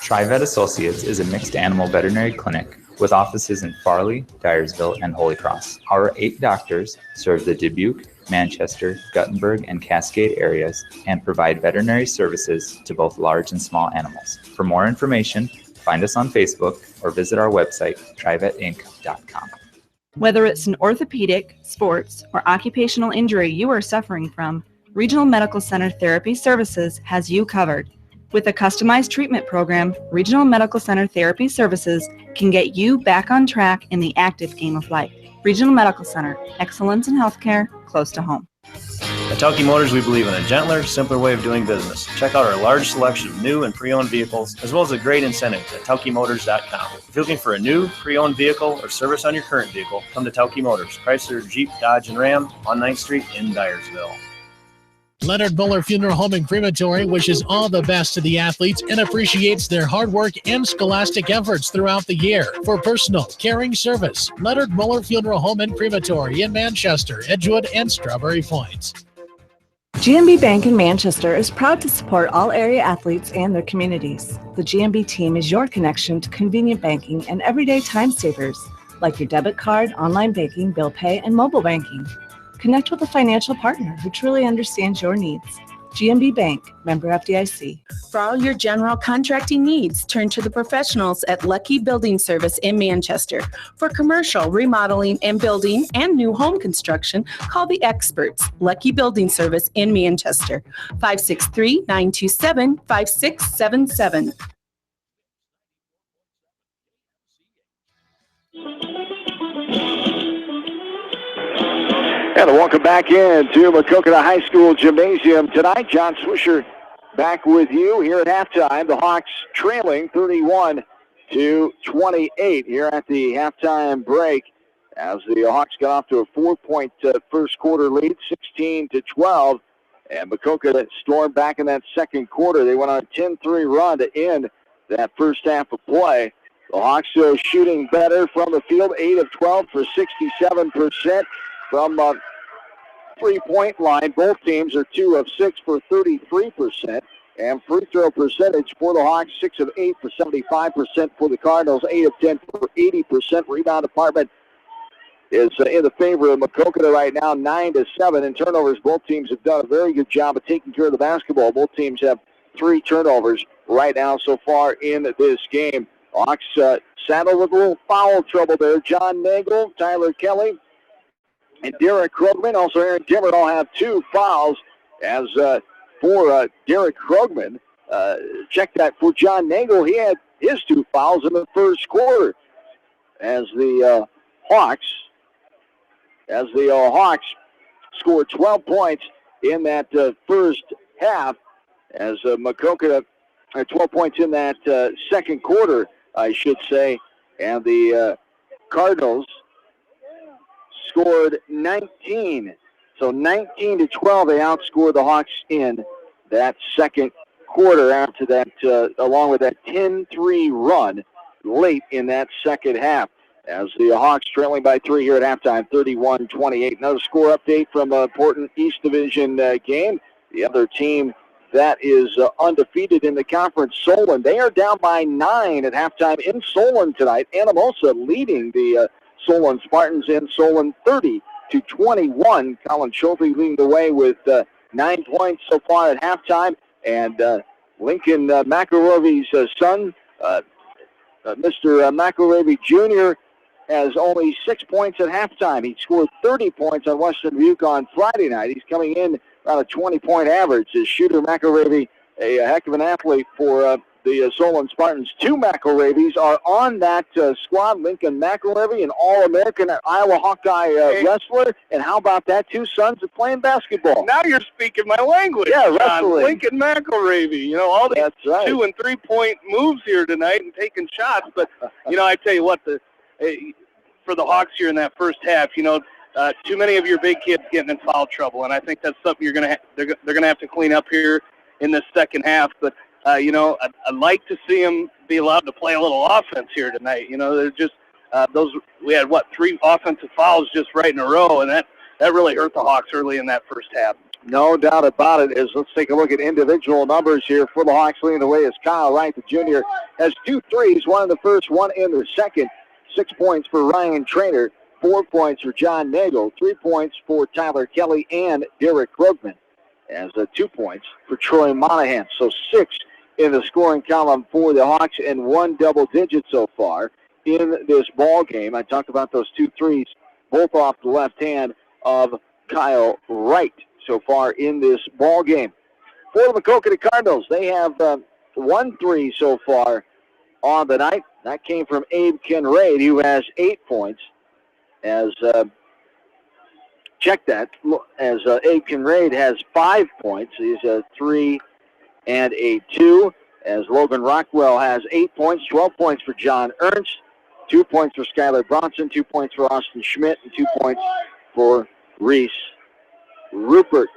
TriVet Associates is a mixed animal veterinary clinic with offices in Farley, Dyersville, and Holy Cross. Our 8 doctors serve the Dubuque, Manchester, Guttenberg, and Cascade areas and provide veterinary services to both large and small animals. For more information, find us on Facebook or visit our website, trivetinc.com. Whether it's an orthopedic, sports, or occupational injury you are suffering from, Regional Medical Center Therapy Services has you covered. With a customized treatment program, Regional Medical Center Therapy Services can get you back on track in the active game of life. Regional Medical Center, excellence in healthcare close to home. At Tauke Motors, we believe in a gentler, simpler way of doing business. Check out our large selection of new and pre-owned vehicles, as well as a great incentive at TaukeMotors.com. If you're looking for a new, pre-owned vehicle or service on your current vehicle, come to Tauke Motors, Chrysler, Jeep, Dodge, and Ram on 9th Street in Dyersville. Leonard Muller Funeral Home and Crematory wishes all the best to the athletes and appreciates their hard work and scholastic efforts throughout the year. For personal, caring service, Leonard Muller Funeral Home and Crematory in Manchester, Edgewood, and Strawberry Point. GMB Bank in Manchester is proud to support all area athletes and their communities. The GMB team is your connection to convenient banking and everyday time savers, like your debit card, online banking, bill pay, and mobile banking. Connect with a financial partner who truly understands your needs. GMB Bank, member FDIC. For all your general contracting needs, turn to the professionals at Lucky Building Service in Manchester. For commercial, remodeling, and building and new home construction, call the experts, Lucky Building Service in Manchester, 563-927-5677. And welcome back in to Maquoketa High School Gymnasium tonight. John Swisher back with you here at halftime. The Hawks trailing 31-28 here at the halftime break as the Hawks got off to a 4-point first quarter lead, 16-12. And Maquoketa stormed back in that second quarter. They went on a 10-3 run to end that first half of play. The Hawks shooting better from the field, 8 of 12 for 67%. From three-point line, both teams are 2 of 6 for 33%. And free throw percentage for the Hawks, 6 of 8 for 75%. For the Cardinals, 8 of 10 for 80%. Rebound department is in the favor of Maquoketa right now, 9-7. In turnovers, both teams have done a very good job of taking care of the basketball. Both teams have 3 turnovers right now so far in this game. Hawks saddled with a little foul trouble there. John Nagel, Tyler Kelly, and Derek Krugman, also Aaron Dimmer, all have 2 fouls. As for Derek Krugman, check that for John Nagel. He had his 2 fouls in the first quarter. As the Hawks scored 12 points in that first half. As Maquoketa, 12 points in that second quarter, I should say. And the Cardinals scored 19. So 19-12, they outscored the Hawks in that second quarter after that, along with that 10-3 run late in that second half. As the Hawks trailing by 3 here at halftime, 31-28. Another score update from an important East Division game. The other team that is undefeated in the conference, Solon. They are down by 9 at halftime in Solon tonight. Anamosa leading the Solon Spartans in Solon 30-21. Colin Schulte leading the way with 9 points so far at halftime. And Lincoln McElravy's son, Mr. McElravy Jr., has only 6 points at halftime. He scored 30 points on Western Dubuque on Friday night. He's coming in around a 20-point average. His shooter McElravy, a heck of an athlete for the Solon Spartans. 2 McElravys are on that squad. Lincoln McElravy, an All-American Iowa Hawkeye wrestler. And how about that? 2 sons of playing basketball. Now you're speaking my language. Yeah, John. wrestling. Lincoln McElravy. You know, all these right. 2- and 3-point moves here tonight and taking shots. But, you know, I tell you what, for the Hawks here in that first half, you know, too many of your big kids getting in foul trouble. And I think that's something they're going to have to clean up here in this second half. But, you know, I'd like to see them be allowed to play a little offense here tonight. You know, they're just we had, 3 offensive fouls just right in a row, and that really hurt the Hawks early in that first half. No doubt about it. Let's take a look at individual numbers here for the Hawks. Leading the way is Kyle Wright, the junior, has 2 threes, 1 in the first, 1 in the second. 6 points for Ryan Trainer, 4 points for John Nagel, 3 points for Tyler Kelly and Derek Krugman, as 2 points for Troy Monahan. So 6 in the scoring column for the Hawks and 1 double digit so far in this ball game. I talked about those 2 threes, both off the left hand of Kyle Wright so far in this ball game. For the Maquoketa Cardinals, they have 1 3 so far on the night. That came from Abe Kinraid, who has 8 points, as check that, as Abe Kinraid has 5 points. He's a 3 and a 2. As Logan Rockwell has 8 points, 12 points for John Ernst, 2 points for Skylar Bronson, 2 points for Austin Schmidt, and 2 points for Reese Rupert.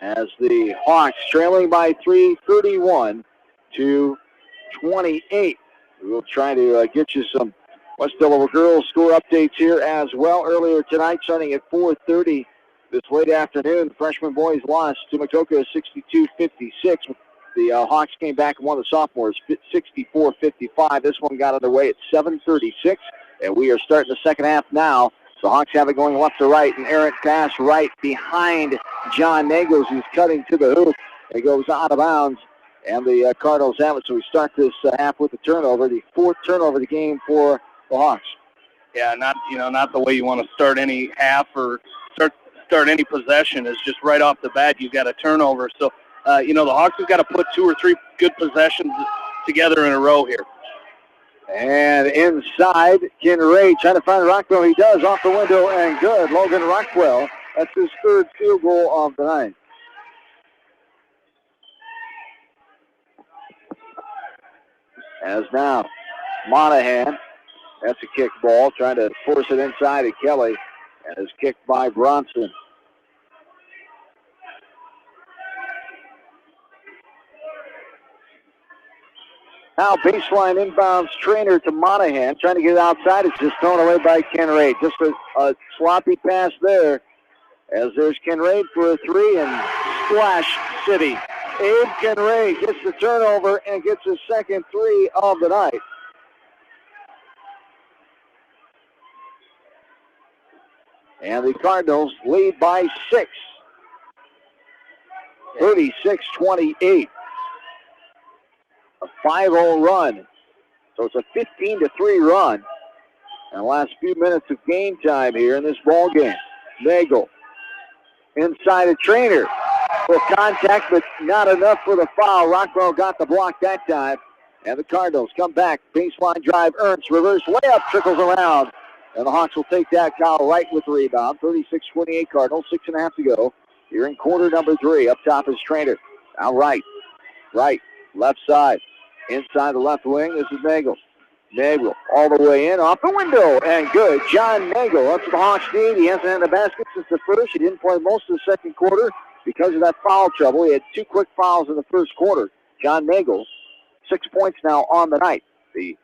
As the Hawks trailing by 3, 31-28. We'll try to get you some West Delaware girls score updates here as well. Earlier tonight, starting at 4:30 this late afternoon, the freshman boys lost to Maquoketa 62-56. The Hawks came back and won the sophomores 64-55. This one got underway at 7:36, and we are starting the second half now. The Hawks have it going left to right, an errant pass right behind John Nagels, who's cutting to the hoop. It goes out of bounds, and the Cardinals have it. So we start this half with a turnover, the 4th turnover of the game for the Hawks. Yeah, not the way you want to start any half or start any possession. Is just right off the bat you've got a turnover. So the Hawks have got to put 2 or 3 good possessions together in a row here. And inside, Kinraid trying to find Rockwell. He does, off the window, and good. Logan Rockwell, that's his 3rd field goal of the night. As now, Monahan, that's a kick ball, trying to force it inside to Kelly, and is kicked by Bronson. Now baseline inbounds Trainer to Monahan, trying to get it outside. It's just thrown away by Kinraid. Just a sloppy pass there, as there's Kinraid for a 3, and Splash City. Abe Kinraid gets the turnover and gets his second 3 of the night. And the Cardinals lead by 6, 36-28. A 5-0 run. So it's a 15-3 run. And the last few minutes of game time here in this ball game. Nagel inside a Trainer for contact, but not enough for the foul. Rockwell got the block that time. And the Cardinals come back. Baseline drive. Ernst reverse layup trickles around. And the Hawks will take that. Kyle Wright with the rebound. 36-28 Cardinals. 6.5 to go. Here in quarter number 3. Up top is Trainer. Now Wright. Wright. Left side. Inside the left wing, this is Nagel. Nagel all the way in, off the window, and good. John Nagel up to the Hawks lead. He hasn't had the basket since the first. He didn't play most of the second quarter because of that foul trouble. He had 2 quick fouls in the first quarter. John Nagel, 6 points now on the night. The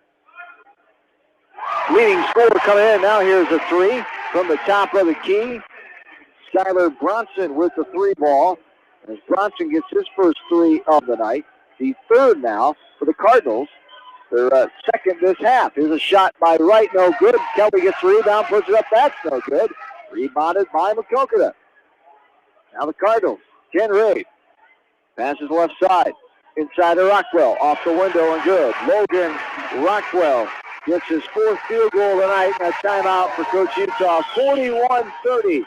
leading scorer coming in. Now here's a 3 from the top of the key. Skylar Bronson with the 3 ball. As Bronson gets his first 3 of the night. The 3rd now for the Cardinals. Their second this half. Here's a shot by Wright, no good. Kelly gets the rebound, puts it up, that's no good. Rebounded by Maquoketa. Now the Cardinals. Kinraid passes left side. Inside to Rockwell, off the window and good. Logan Rockwell gets his 4th field goal tonight. And a timeout for Coach Utah. 41-30.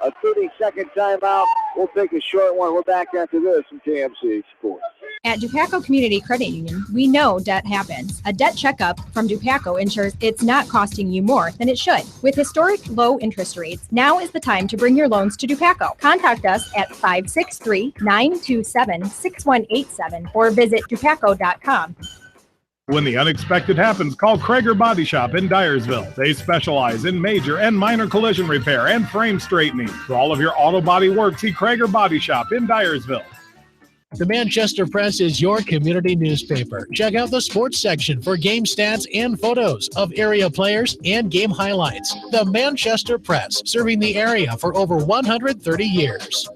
A 30-second timeout. We'll take a short one. We're back after this from KMC Sports. At Dupaco Community Credit Union, we know debt happens. A debt checkup from Dupaco ensures it's not costing you more than it should. With historic low interest rates, now is the time to bring your loans to Dupaco. Contact us at 563-927-6187 or visit dupaco.com. When the unexpected happens, call Krager Body Shop in Dyersville. They specialize in major and minor collision repair and frame straightening. For all of your auto body work, see Krager Body Shop in Dyersville. The Manchester Press is your community newspaper. Check out the sports section for game stats and photos of area players and game highlights. The Manchester Press, serving the area for over 130 years.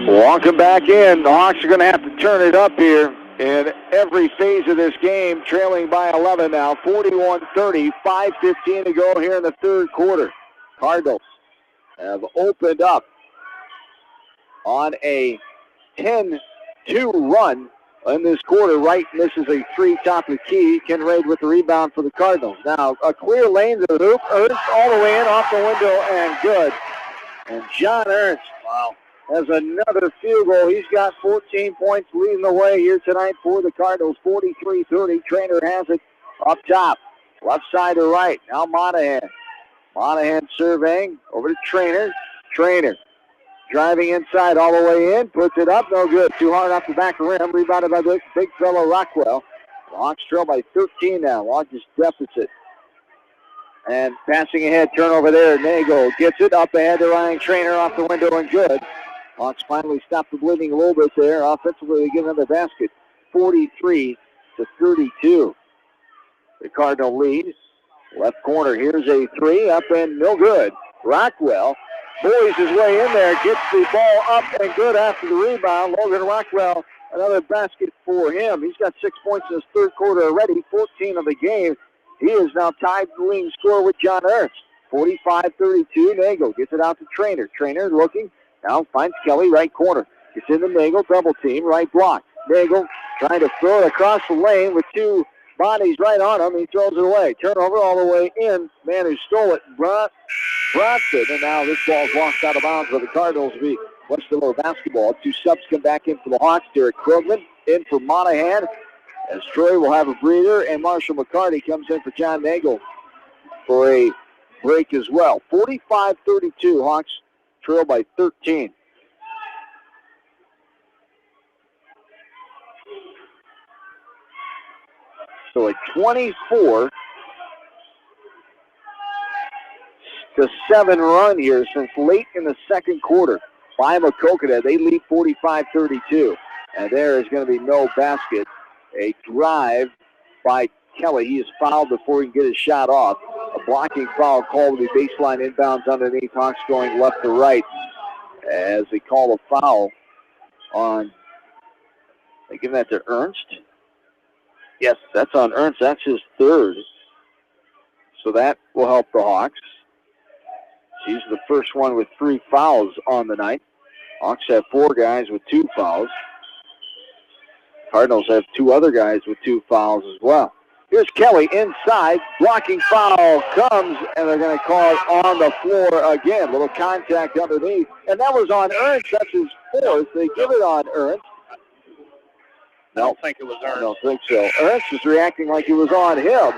Welcome back in. The Hawks are going to have to turn it up here in every phase of this game, trailing by 11 now, 41-30, 5:15 to go here in the 3rd quarter. Cardinals have opened up on a 10-2 run in this quarter. Wright misses a 3 top of the key. Kinraid with the rebound for the Cardinals. Now a clear lane to the hoop. Ernst all the way in, off the window, and good. And John Ernst, wow, has another field goal. He's got 14 points leading the way here tonight for the Cardinals. 43-30. Trainer has it up top. Left side to right. Now Monahan. Monahan surveying. Over to Trainer. Trainer driving inside all the way in. Puts it up. No good. Too hard off the back of the rim. Rebounded by the big fellow Rockwell. Hawks trail by 13 now. Largest deficit. And passing ahead. Turnover there. Nagel gets it up ahead to Ryan Trainer off the window and good. Hawks finally stopped the bleeding a little bit there. Offensively, they get another basket. 43-32. The Cardinal lead. Left corner. Here's a three. Up and no good. Rockwell buoys his way in there. Gets the ball up and good after the rebound. Logan Rockwell, another basket for him. He's got 6 points in his third quarter already. 14 of the game. He is now tied the leading scorer with John Ernst. 45-32. Nagel gets it out to Trainer. Trainer looking. Now finds Kelly, right corner. Gets in the Nagel, double team, right block. Nagel trying to throw it across the lane with two bodies right on him. He throws it away. Turnover all the way in. Man who stole it, Bronson. And now this ball's lost out of bounds for the Cardinals. Be Westerlo basketball. Two subs come back in for the Hawks. Derek Krugman in for Monahan. As Troy will have a breather. And Marshall McCarty comes in for John Nagel for a break as well. 45-32. Hawks trail by 13. So a 24-7 run here since late in the second quarter by Maquoketa. They lead 45-32. And there is going to be no basket. A drive by Kelly. He is fouled before he can get his shot off. A blocking foul called to be baseline inbounds underneath. Hawks going left to right as they call a foul on, they give that to Ernst. Yes, that's on Ernst. That's his third. So that will help the Hawks. He's the first one with 3 fouls on the night. Hawks have 4 guys with 2 fouls. Cardinals have 2 other guys with 2 fouls as well. Here's Kelly inside. Blocking foul comes, and they're going to call it on the floor again. Little contact underneath. And that was on Ernst. That's his 4th. They give it on Ernst. I don't think it was Ernst. I don't think so. Ernst is reacting like it was on him. No.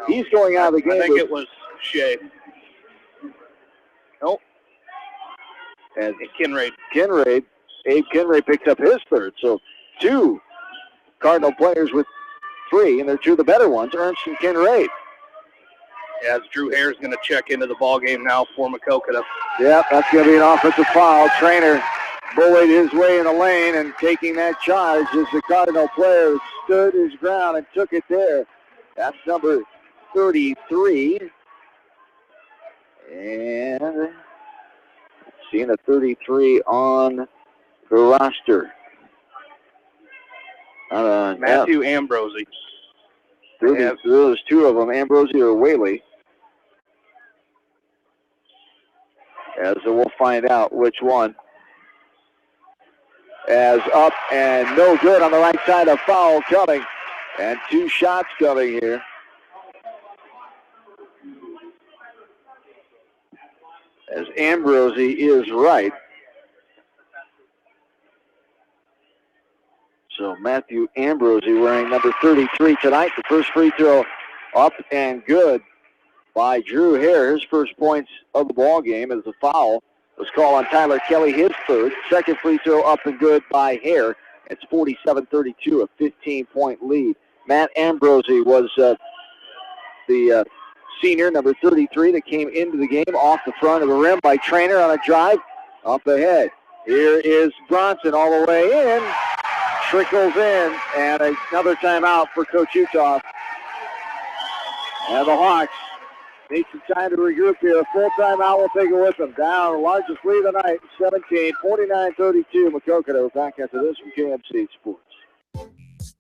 He's going out of the game. I think it was Shea. Nope. And Kinraid. Abe Kinraid picks up his 3rd. So 2 Cardinal players with 3, and they're 2 of the better ones, Ernst and Kinraid. Yeah, as Drew Hare's going to check into the ball game now for Maquoketa. Yep, that's going to be an offensive foul. Trainer bullied his way in the lane, and taking that charge is the Cardinal player stood his ground and took it there. That's number 33. And seeing a 33 on the roster. Matthew Ambrosi. There's 2 of them, Ambrosi or Whaley. As we'll find out which one. As up and no good on the right side, of foul coming. And 2 shots coming here. As Ambrosi is right. So Matthew Ambrosi wearing number 33 tonight. The first free throw up and good by Drew Hare. His first points of the ball game as the foul was called on Tyler Kelly, his 3rd. Second free throw up and good by Hare. It's 47-32, a 15-point lead. Matt Ambrosi was the senior, number 33, that came into the game off the front of the rim by Trainer on a drive. Up ahead. Here is Bronson all the way in. Trickles in, and another timeout for Coach Utah. And the Hawks need some time to regroup here. A full timeout will take it with them. Down, the largest lead of the night, 17, 49-32. Maquoketa. We're back after this from KMC Sports.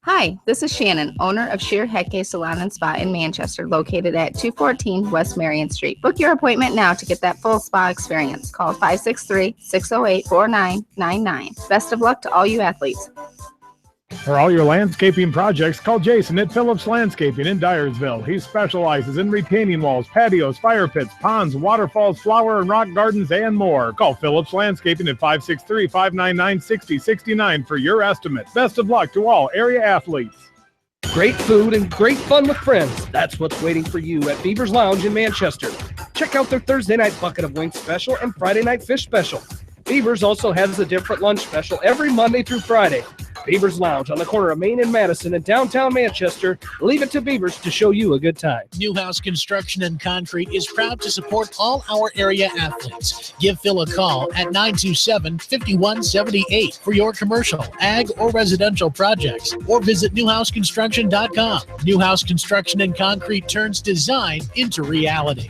Hi, this is Shannon, owner of Sheer Heke Salon and Spa in Manchester, located at 214 West Marion Street. Book your appointment now to get that full spa experience. Call 563-608-4999. Best of luck to all you athletes. For all your landscaping projects, call Jason at Phillips Landscaping in Dyersville. He specializes in retaining walls, patios, fire pits, ponds, waterfalls, flower and rock gardens, and more. Call Phillips Landscaping at 563-599-6069 for your estimate. Best of luck to all area athletes. Great food and great fun with friends. That's what's waiting for you at Beaver's Lounge in Manchester. Check out their Thursday night bucket of wings special and Friday night fish special. Beaver's also has a different lunch special every Monday through Friday. Beaver's Lounge on the corner of Main and Madison in downtown Manchester. Leave it to Beaver's to show you a good time. Newhouse Construction and Concrete is proud to support all our area athletes. Give Phil a call at 927-5178 for your commercial, ag, or residential projects, or visit newhouseconstruction.com. Newhouse Construction and Concrete turns design into reality.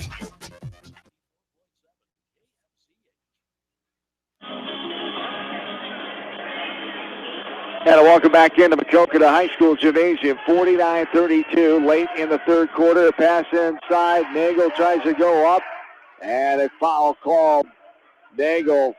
And a welcome back into Maquoketa High School Gymnasium, 49-32, late in the third quarter. A pass inside. Nagel tries to go up, and a foul called. Nagel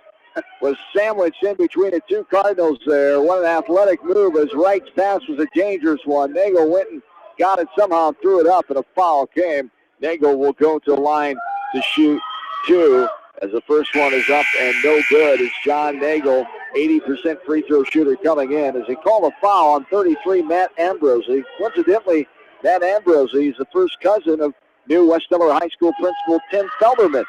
was sandwiched in between the two Cardinals there. What an athletic move. His right pass was a dangerous one. Nagel went and got it somehow, threw it up, and a foul came. Nagel will go to the line to shoot two, as the first one is up and no good. It's John Nagel, 80% free throw shooter, coming in as he called a foul on 33, Matt Ambrosi. Coincidentally, Matt Ambrosi is the first cousin of new West Delaware High School principal Tim Felderman.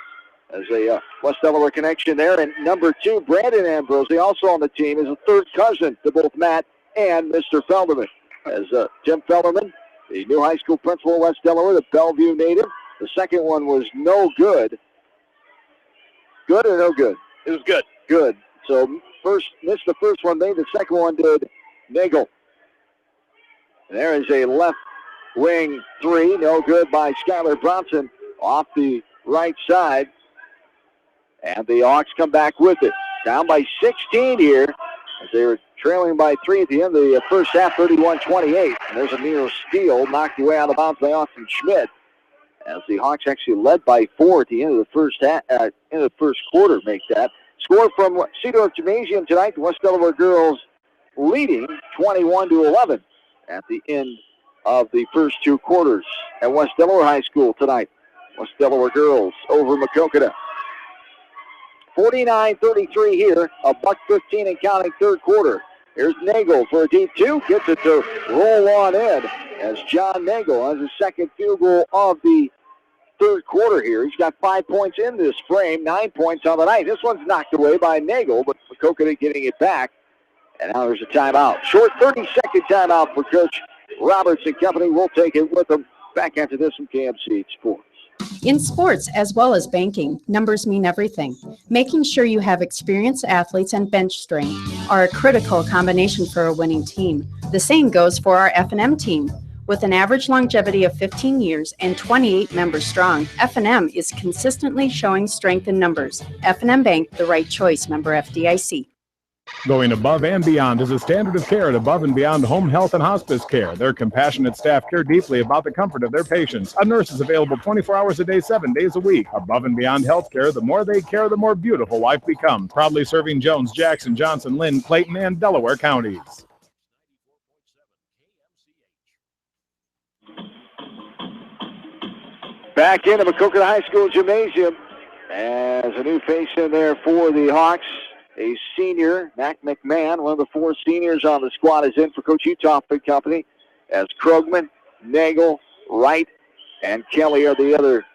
As a West Delaware connection there. And number 2, Brandon Ambrosi, also on the team, is a third cousin to both Matt and Mr. Felderman. As Tim Felderman, the new high school principal of West Delaware, the Bellevue native. The second one was no good. Good or no good? It was good. Good. So first missed the first one, made the second one, did Nagel. And there is a left wing three, no good by Skylar Bronson off the right side. And the Hawks come back with it. Down by 16 here, as they were trailing by 3 at the end of the first half, 31-28. And there's a near steal knocked away out of bounds by Austin Schmidt. As the Hawks actually led by 4 at the end of the first quarter, make that. Score from Cedar Gymnasium tonight, the West Delaware girls leading 21-11 at the end of the first two quarters at West Delaware High School tonight. West Delaware girls over Maquoketa. 49-33 here, a $1:15 and counting third quarter. Here's Nagel for a deep two, gets it to roll on in as John Nagel has his second field goal of the third quarter here. He's got 5 points in this frame, 9 points on the night. This one's knocked away by Nagel, but Maquoketa getting it back. And now there's a timeout. Short 30-second timeout for Coach Roberts and company. We'll take it with them back after this from KMC Sports. In sports, as well as banking, numbers mean everything. Making sure you have experienced athletes and bench strength are a critical combination for a winning team. The same goes for our F&M team. With an average longevity of 15 years and 28 members strong, F&M is consistently showing strength in numbers. F&M Bank, the right choice, member FDIC. Going above and beyond is a standard of care at Above and Beyond Home Health and Hospice Care. Their compassionate staff care deeply about the comfort of their patients. A nurse is available 24 hours a day, 7 days a week. Above and Beyond Healthcare, the more they care, the more beautiful life becomes. Proudly serving Jones, Jackson, Johnson, Lynn, Clayton, and Delaware counties. Back into Maquoketa High School Gymnasium as a new face in there for the Hawks. A senior, Mac McMahon, one of the 4 seniors on the squad, is in for Coach Utah and company, as Krogman, Nagel, Wright, and Kelly are the other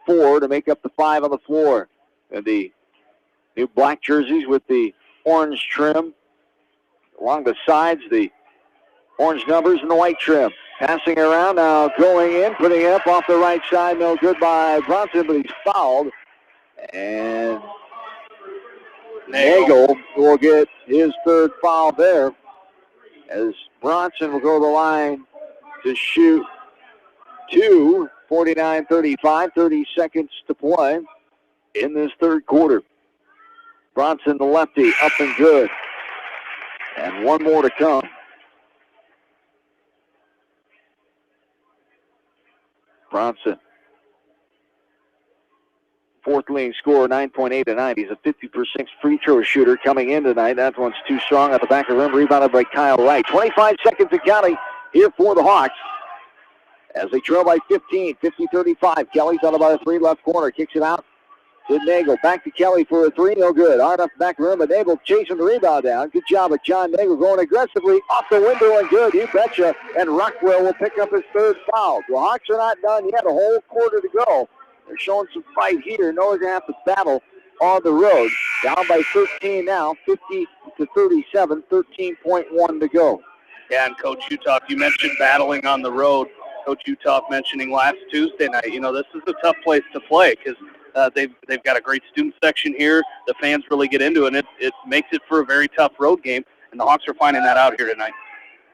4 to make up the 5 on the floor. And the new black jerseys with the orange trim. Along the sides, the orange numbers and the white trim. Passing around now, going in, putting it up off the right side. No good by Bronson, but he's fouled. And Nagel will get his third foul there, as Bronson will go to the line to shoot 2, 49-35, 30 seconds to play in this third quarter. Bronson, the lefty, up and good. And one more to come. Bronson fourth leading scorer, 9.8 tonight. He's a 50% free throw shooter coming in tonight. That one's too strong at the back of the rim. Rebounded by Kyle Wright. 25 seconds to counting here for the Hawks as they trail by 15, 50-35. Kelly's on about a three left corner. Kicks it out to Nagel. Back to Kelly for a three. No good. Hard off the back of the rim, but Nagel chasing the rebound down. Good job of John Nagel going aggressively off the window and good. You betcha. And Rockwell will pick up his third foul. The Hawks are not done yet. A whole quarter to go. They're showing some fight here. No, they're going to have to battle on the road. Down by 13 now, 50-37, 13.1 to go. Yeah, and Coach Utah, you mentioned battling on the road. Coach Utah mentioning last Tuesday night, this is a tough place to play because they've got a great student section here. The fans really get into it, and it makes it for a very tough road game, and the Hawks are finding that out here tonight.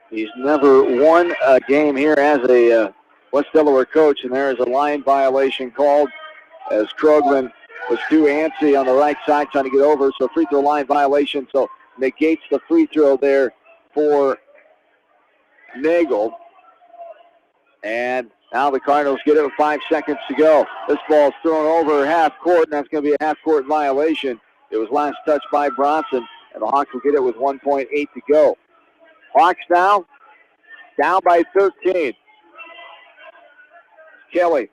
He's never won a game here as a West Delaware coach, and there is a line violation called as Krogman was too antsy on the right side trying to get over, so free throw line violation, so negates the free throw there for Nagel. And now the Cardinals get it with 5 seconds to go. This ball's thrown over half court, and that's going to be a half court violation. It was last touched by Bronson, and the Hawks will get it with 1.8 to go. Hawks now down by 13. Kelly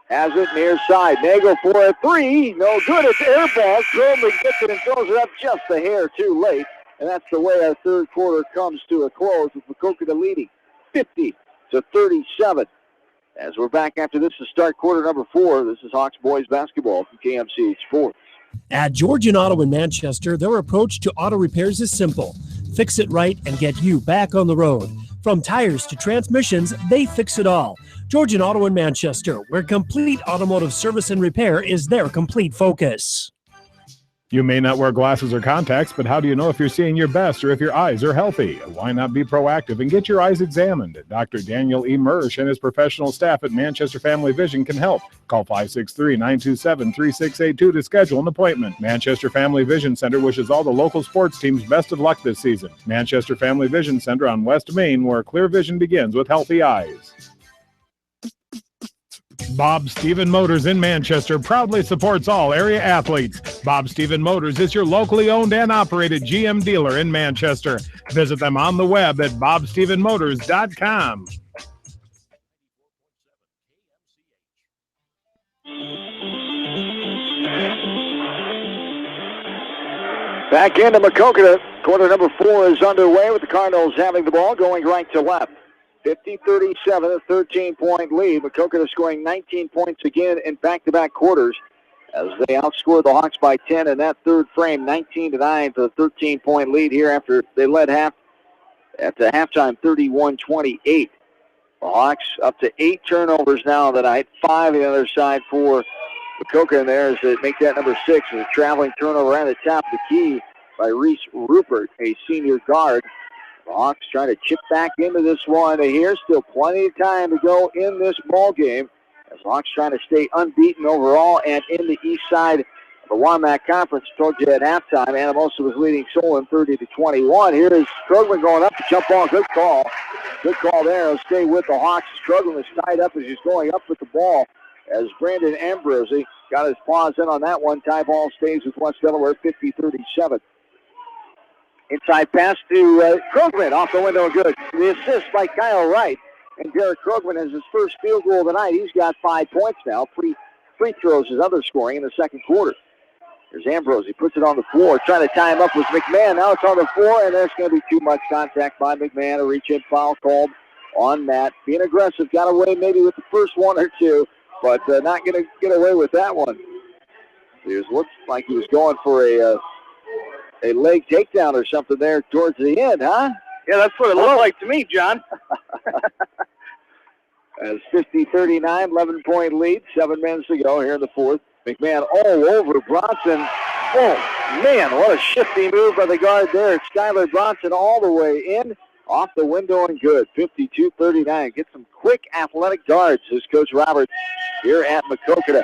has it near side. Nagel for a three. No good. It's air ball. Krogman gets it and throws it up just a hair too late. And that's the way our third quarter comes to a close with Maquoketa leading 50-37. As we're back after this to start quarter number 4. This is Hawks boys basketball from KMCH Sports. At Georgian Auto in Manchester, their approach to auto repairs is simple. Fix it right and get you back on the road. From tires to transmissions, they fix it all. Georgian Auto in Manchester, where complete automotive service and repair is their complete focus. You may not wear glasses or contacts, but how do you know if you're seeing your best or if your eyes are healthy? Why not be proactive and get your eyes examined? Dr. Daniel E. Mersch and his professional staff at Manchester Family Vision can help. Call 563-927-3682 to schedule an appointment. Manchester Family Vision Center wishes all the local sports teams best of luck this season. Manchester Family Vision Center on West Main, where clear vision begins with healthy eyes. Bob Stephen Motors in Manchester proudly supports all area athletes. Bob Stephen Motors is your locally owned and operated GM dealer in Manchester. Visit them on the web at bobstephenmotors.com. Back into Maquoketa. Quarter number 4 is underway with the Cardinals having the ball going right to left. 50-37, a 13-point lead. Maquoketa scoring 19 points again in back-to-back quarters as they outscored the Hawks by 10 in that third frame, 19-9 for the 13-point lead here after they led at the halftime, 31-28. The Hawks up to 8 turnovers now tonight, 5 on the other side for Maquoketa, and there as they make that number 6 with a traveling turnover at the top of the key by Reese Rupert, a senior guard. The Hawks trying to chip back into this one here. Still plenty of time to go in this ball game as the Hawks trying to stay unbeaten overall and in the east side of the WAMAC Conference. Told you at halftime, Anamosa was leading Solon 30-21. Here is Krogman going up to jump ball. Good call. Good call there. He'll stay with the Hawks. Krogman is tied up as he's going up with the ball as Brandon Ambrosi got his paws in on that one. Tie ball stays with West Delaware 50-37. Inside pass to Krogman, off the window, good. The assist by Kyle Wright. And Derek Krogman has his first field goal of the night. He's got 5 points now. Free throws his other scoring in the second quarter. There's Ambrose. He puts it on the floor, trying to tie him up with McMahon. Now it's on the floor, and there's going to be too much contact by McMahon. A reach-in foul called on Matt. Being aggressive, got away maybe with the first one or two, but not going to get away with that one. It looks like he was going for a leg takedown or something there towards the end, huh? Yeah, that's what it looked like to me, John. As 50-39, 11-point lead, 7 minutes to go here in the fourth. McMahon all over Bronson. Oh, man, what a shifty move by the guard there. Skylar Bronson all the way in, off the window and good. 52-39. Get some quick athletic guards, says Coach Roberts here at Maquoketa.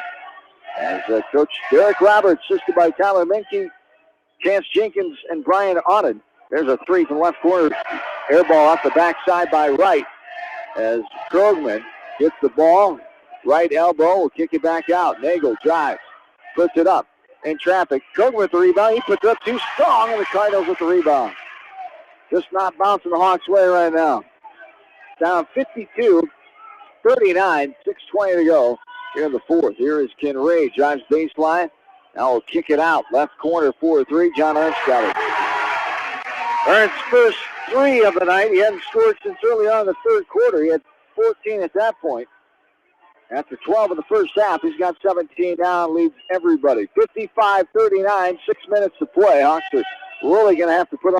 As Coach Derek Roberts, assisted by Tyler Menke, Chance Jenkins, and Brian Otten. There's a three from left corner. Air ball off the backside by Wright. As Krogman gets the ball, right elbow, will kick it back out. Nagel drives, puts it up in traffic. Krugman with the rebound. He puts it up too strong, and the Cardinals with the rebound. Just not bouncing the Hawks' way right now. Down 52-39, 6:20 to go here in the fourth. Here is Ken Ray, drives baseline. Now will kick it out. Left corner, 4-3. John Ernst got it. Ernst's first three of the night. He hadn't scored since early on in the third quarter. He had 14 at that point. After 12 in the first half, he's got 17 down, leads everybody. 55-39, 6 minutes to play. Hawks are really going to have to put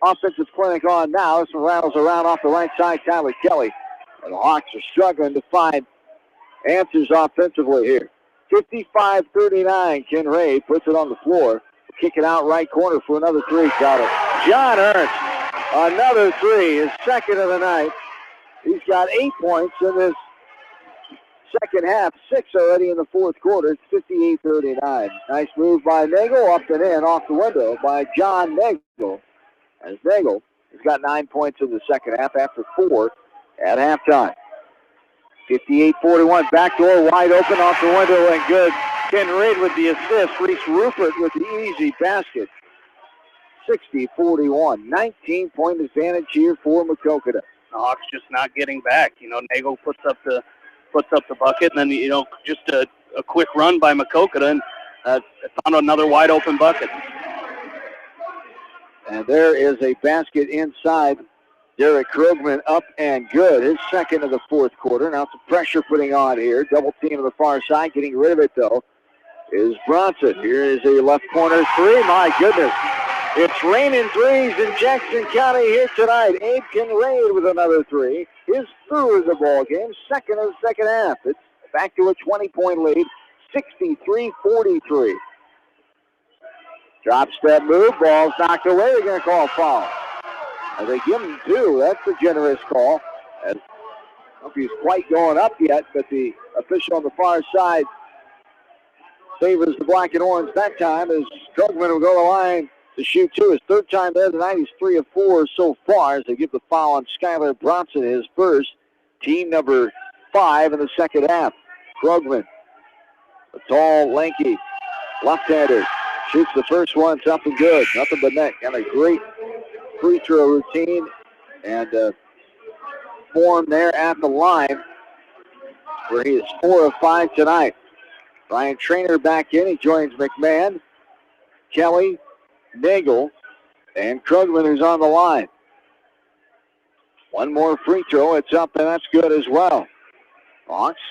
offensive clinic on now. This one rattles around off the right side, Tyler Kelly. And the Hawks are struggling to find answers offensively here. 55-39, Ken Ray puts it on the floor. Kick it out right corner for another three. Got it. John Ernst, another three, his second of the night. He's got 8 points in this second half, 6 already in the fourth quarter. It's 58-39. Nice move by Nagel, up and in, off the window by John Nagel. As Nagel has got 9 points in the second half after 4 at halftime. 58-41, backdoor wide open off the window and good. Ken Reid with the assist. Reese Rupert with the easy basket. 60-41, 19-point advantage here for Maquoketa. The Hawks just not getting back. Nagel puts up the bucket, and then just a quick run by Maquoketa, and found another wide open bucket. And there is a basket inside. Derek Krugman up and good. His second of the fourth quarter. Now some pressure putting on here. Double team on the far side. Getting rid of it, though, is Bronson. Here is a left corner three. My goodness. It's raining threes in Jackson County here tonight. Abe Kinraid with another three. His third of the ball game. Second of the second half. It's back to a 20-point lead. 63-43. Drop step move. Ball's knocked away. They're going to call a foul. And they give him 2. That's a generous call. And I don't know if he's quite going up yet, but the official on the far side favors the black and orange that time as Krugman will go to the line to shoot 2. His third time there tonight. He's 3 of 4 so far as they give the foul on Skylar Bronson, his first. Team number 5 in the second half. Krugman, a tall, lanky left-hander, shoots the first one. It's up and good. Nothing but net. Got a great free throw routine and form there at the line where he is 4 of 5 tonight. Ryan Trainer back in. He joins McMahon, Kelly, Nagel, and Krugman, who's on the line. One more free throw. It's up, and that's good as well. Hawks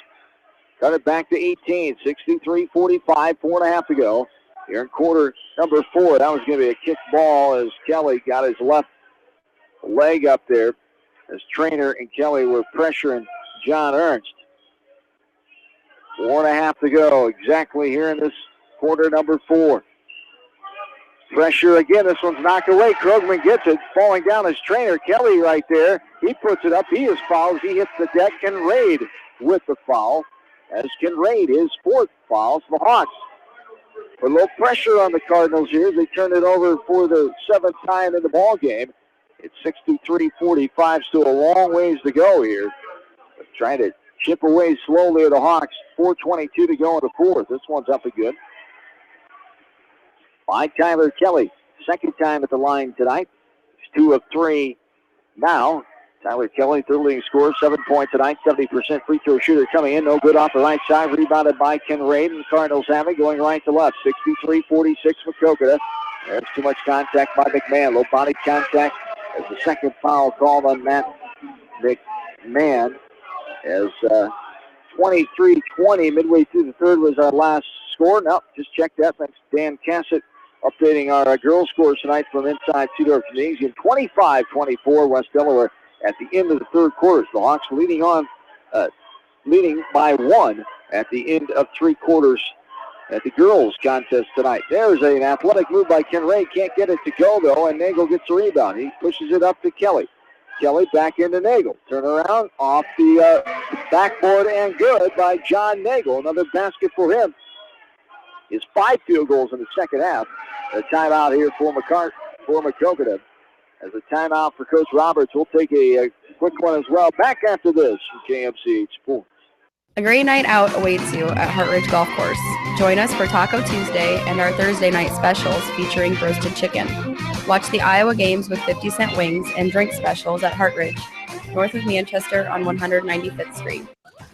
cut it back to 18. 63-45, 4.5 to go. Here in quarter number 4, that was going to be a kick ball as Kelly got his left leg up there as Trainer and Kelly were pressuring John Ernst. 4.5 to go exactly here in this quarter number 4. Pressure again. This one's knocked away. Krugman gets it. Falling down his Trainer. Kelly right there. He puts it up. He is fouled. He hits the deck. Kinraid with the foul. As Kinraid, his 4th foul for the Hawks. A little pressure on the Cardinals here. They turn it over for the 7th time in the ball game. It's 63-45, still a long ways to go here. But trying to chip away slowly at the Hawks. 4:22 to go in the 4th. This one's up and good. By Tyler Kelly. Second time at the line tonight. He's 2 of 3 now. Tyler Kelly, third leading scorer, 7 points tonight, 70% free throw shooter coming in. No good off the right side. Rebounded by Ken Raid, and the Cardinals have it going right to left. 63-46 Maquoketa. There's too much contact by McMahon. Low body contact as the second foul called on Matt McMahon. As 23-20 midway through the third was our last score. No, just check that. Thanks to Dan Cassett updating our girls scores tonight from inside Cedar Gymnasium. 25-24 West Delaware. At the end of the third quarter, the Hawks leading by 1 at the end of 3 quarters at the girls contest tonight. There's an athletic move by Ken Ray. Can't get it to go, though, and Nagel gets the rebound. He pushes it up to Kelly. Kelly back into Nagel. Turn around off the backboard and good by John Nagel. Another basket for him. His 5 field goals in the second half. A timeout here for Maquoketa. As a timeout for Coach Roberts, we'll take a quick one as well. Back after this from KMCH Sports. A great night out awaits you at Hartridge Golf Course. Join us for Taco Tuesday and our Thursday night specials featuring roasted chicken. Watch the Iowa games with 50-cent wings and drink specials at Hartridge, north of Manchester on 195th Street.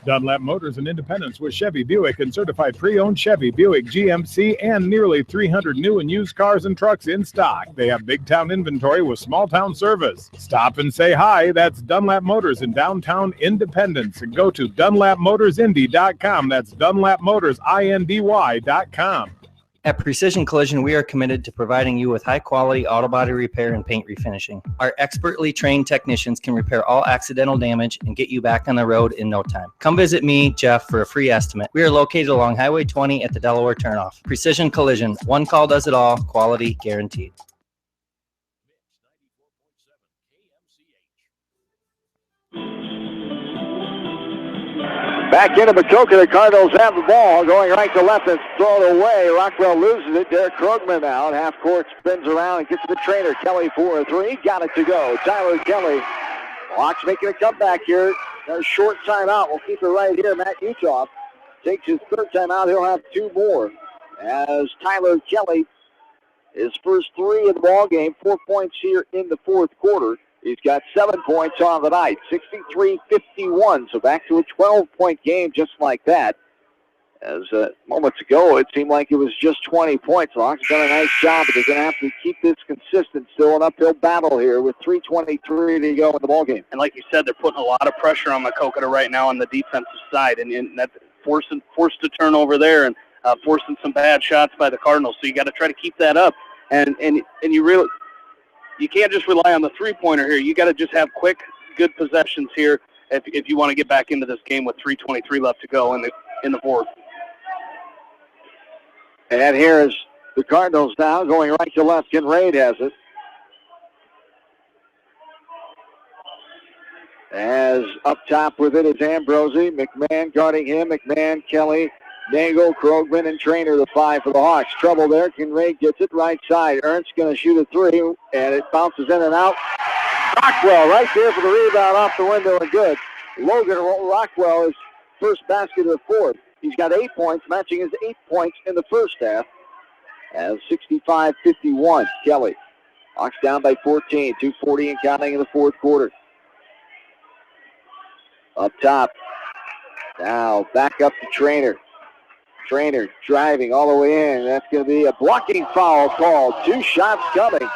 Dunlap Motors in Independence with Chevy, Buick, and certified pre-owned Chevy, Buick, GMC, and nearly 300 new and used cars and trucks in stock. They have big town inventory with small town service. Stop and say hi. That's Dunlap Motors in downtown Independence. And go to DunlapMotorsIndy.com. That's DunlapMotorsIndy.com. At Precision Collision, we are committed to providing you with high-quality auto body repair and paint refinishing. Our expertly trained technicians can repair all accidental damage and get you back on the road in no time. Come visit me, Jeff, for a free estimate. We are located along Highway 20 at the Delaware turnoff. Precision Collision, one call does it all, quality guaranteed. Back into Maquoketa, the Cardinals have the ball, going right to left and throw it away. Rockwell loses it. Derek Krugman out. Half court, spins around and gets to the trainer. Kelly for a three. Got it to go. Tyler Kelly. Hawks making a comeback here. A short timeout. We'll keep it right here. Matt Uthoff takes his third timeout. He'll have two more. As Tyler Kelly, his first three of the ball game, 4 points here in the fourth quarter. He's got 7 points on the night, 63-51. So back to a 12-point game just like that. As moments ago, it seemed like it was just 20 points. The Hawks done a nice job, but they're going to have to keep this consistent. Still an uphill battle here with 3:23 to go in the ballgame. And like you said, they're putting a lot of pressure on Maquoketa right now on the defensive side, and that's forced a turnover there and forcing some bad shots by the Cardinals. So you got to try to keep that up, and you can't just rely on the three-pointer here. You got to just have quick, good possessions here if you want to get back into this game with 3:23 left to go in the fourth. And here is the Cardinals now going right to left. Kinraid has it. As up top with it is Ambrosi. McMahon guarding him. McMahon, Kelly, Nagel, Krogman, and Trainer, the five for the Hawks. Trouble there. Kinraid gets it right side. Ernst going to shoot a three, and it bounces in and out. Rockwell right there for the rebound off the window and good. Logan Rockwell is first basket of the fourth. He's got 8 points, matching his 8 points in the first half. As 65-51, Kelly. Hawks down by 14, 2:40 and counting in the fourth quarter. Up top. Now back up to Trainer. Trainer driving all the way in. That's going to be a blocking foul called. 2 shots coming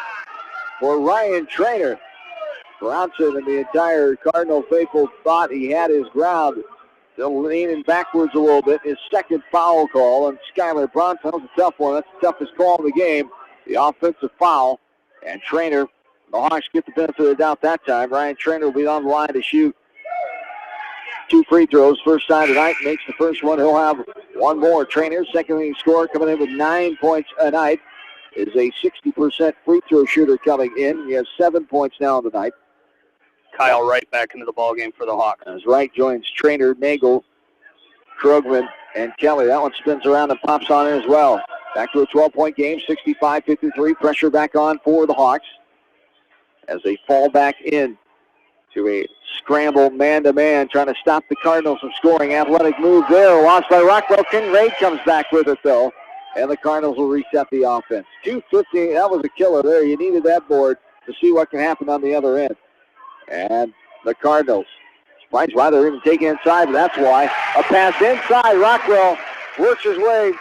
for Ryan Trainer. Bronson and the entire Cardinal faithful thought he had his ground. Still leaning backwards a little bit. His second foul call on Skylar Bronson. That was a tough one. That's the toughest call in the game. The offensive foul. And Trainer, the Hawks get the benefit of the doubt that time. Ryan Trainer will be on the line to shoot 2 free throws. First time tonight, makes the first one. He'll have one more. Trainer, second leading scorer, coming in with 9 points a night. Is a 60% free throw shooter coming in. He has 7 points now on the night. Kyle Wright back into the ballgame for the Hawks. As Wright joins Trainer, Nagel, Krugman, and Kelly. That one spins around and pops on in as well. Back to a 12-point game, 65-53. Pressure back on for the Hawks as they fall back in to a scramble man-to-man, trying to stop the Cardinals from scoring. Athletic move there, lost by Rockwell. Kinraid comes back with it, though, and the Cardinals will reset the offense. 2:50, that was a killer there. You needed that board to see what can happen on the other end. And the Cardinals, surprised why they're even taking inside, but that's why. A pass inside. Rockwell works his way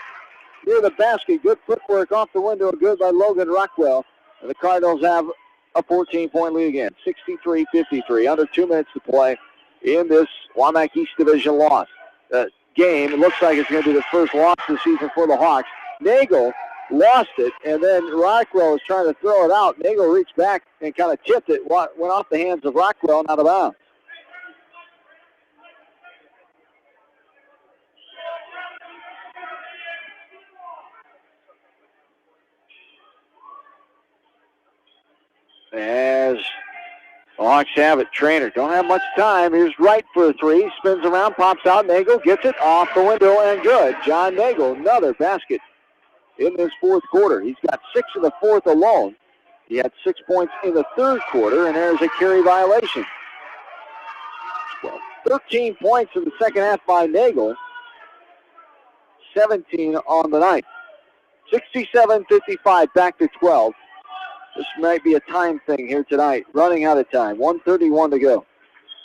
near the basket. Good footwork off the window, good by Logan Rockwell. And the Cardinals have a 14-point lead again, 63-53. Under 2 minutes to play in this Wamak East Division game. It looks like it's going to be the first loss of the season for the Hawks. Nagel lost it, and then Rockwell was trying to throw it out. Nagel reached back and kind of tipped it, went off the hands of Rockwell and out of bounds. As the Hawks have it, Trainer don't have much time. Here's Wright for a three, spins around, pops out. Nagel gets it off the window and good. John Nagel, another basket in this fourth quarter. He's got 6 in the fourth alone. He had 6 points in the third quarter, and there's a carry violation. 13 points in the second half by Nagel. 17 on the night. 67-55, back to 12. This might be a time thing here tonight. Running out of time. 1:31 to go.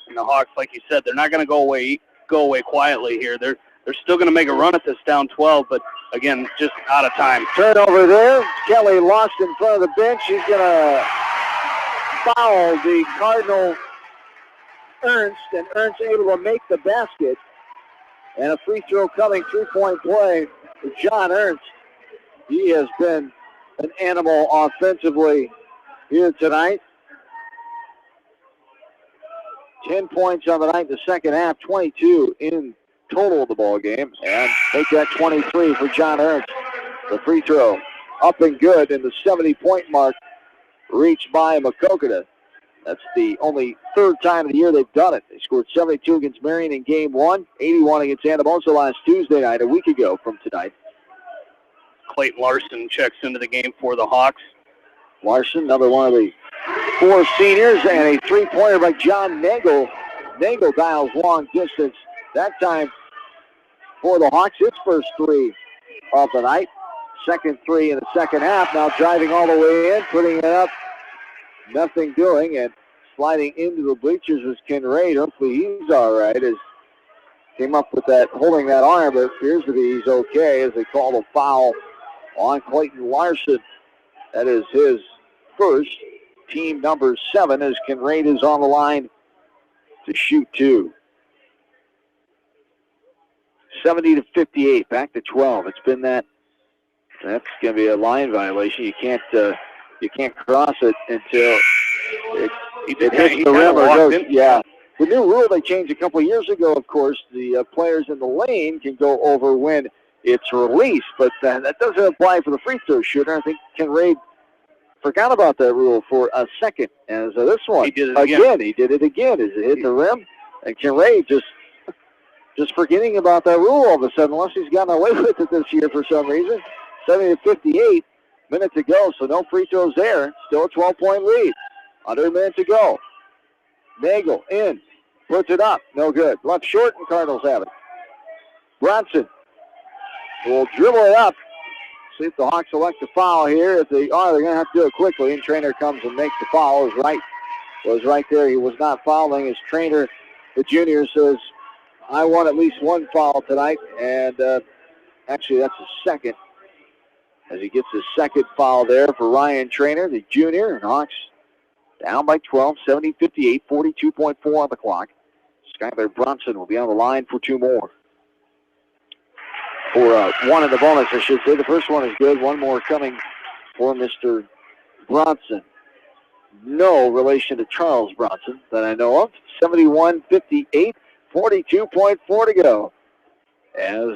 And the Hawks, like you said, they're not going to go away quietly here. They're still going to make a run at this down 12, but again, just out of time. Turnover there. Kelly lost in front of the bench. She's going to foul the Cardinal Ernst, and Ernst able to make the basket. And a free throw coming, 3-point play for John Ernst. He has been an animal offensively here tonight. 10 points on the night in the second half, 22 in total of the ball game. And make that 23 for John Ernst. The free throw up and good, and the 70-point mark reached by Maquoketa. That's the only third time of the year they've done it. They scored 72 against Marion in game 1, 81 against Anamosa last Tuesday night, a week ago from tonight. Clayton Larson checks into the game for the Hawks. Larson, another one of the 4 seniors, and a three-pointer by John Nagel. Nagel dials long distance. That time for the Hawks, his first 3 of the night. Second 3 in the second half. Now driving all the way in, putting it up. Nothing doing, and sliding into the bleachers was Ken Raid. Hopefully he's all right. As came up with that, holding that arm, but appears to be he's okay as they call a foul on Clayton Larson. That is his first, team number 7, as Ken Raid is on the line to shoot 2. 70-58, back to 12. It's been that's going to be a line violation. You can't cross it until it hits the rim or goes. Yeah. The new rule they changed a couple of years ago, of course, the players in the lane can go over when it's released, but that doesn't apply for the free throw shooter. I think Ken Raid forgot about that rule for a second. As this one, he did it again. He did it again as it hit the rim, and Ken Raid just forgetting about that rule all of a sudden, unless he's gotten away with it this year for some reason. 70-58. Minute to go, so no free throws there. Still a 12-point lead. Under a minute to go. Nagel in. Puts it up. No good. Left short, and Cardinals have it. Bronson will dribble it up. See if the Hawks elect to foul here. If they are, they're going to have to do it quickly. And Trainer comes and makes the foul. Was right there. He was not fouling. His trainer, the junior, says, I want at least one foul tonight. And actually, that's the second. As he gets his second foul there for Ryan Trainer, the junior, and Hawks down by 12, 70-58, 42.4 on the clock. Skylar Bronson will be on the line for 2 more. For 1 in the bonus, I should say. The first one is good. 1 more coming for Mr. Bronson. No relation to Charles Bronson that I know of. 71-58, 42.4 to go. As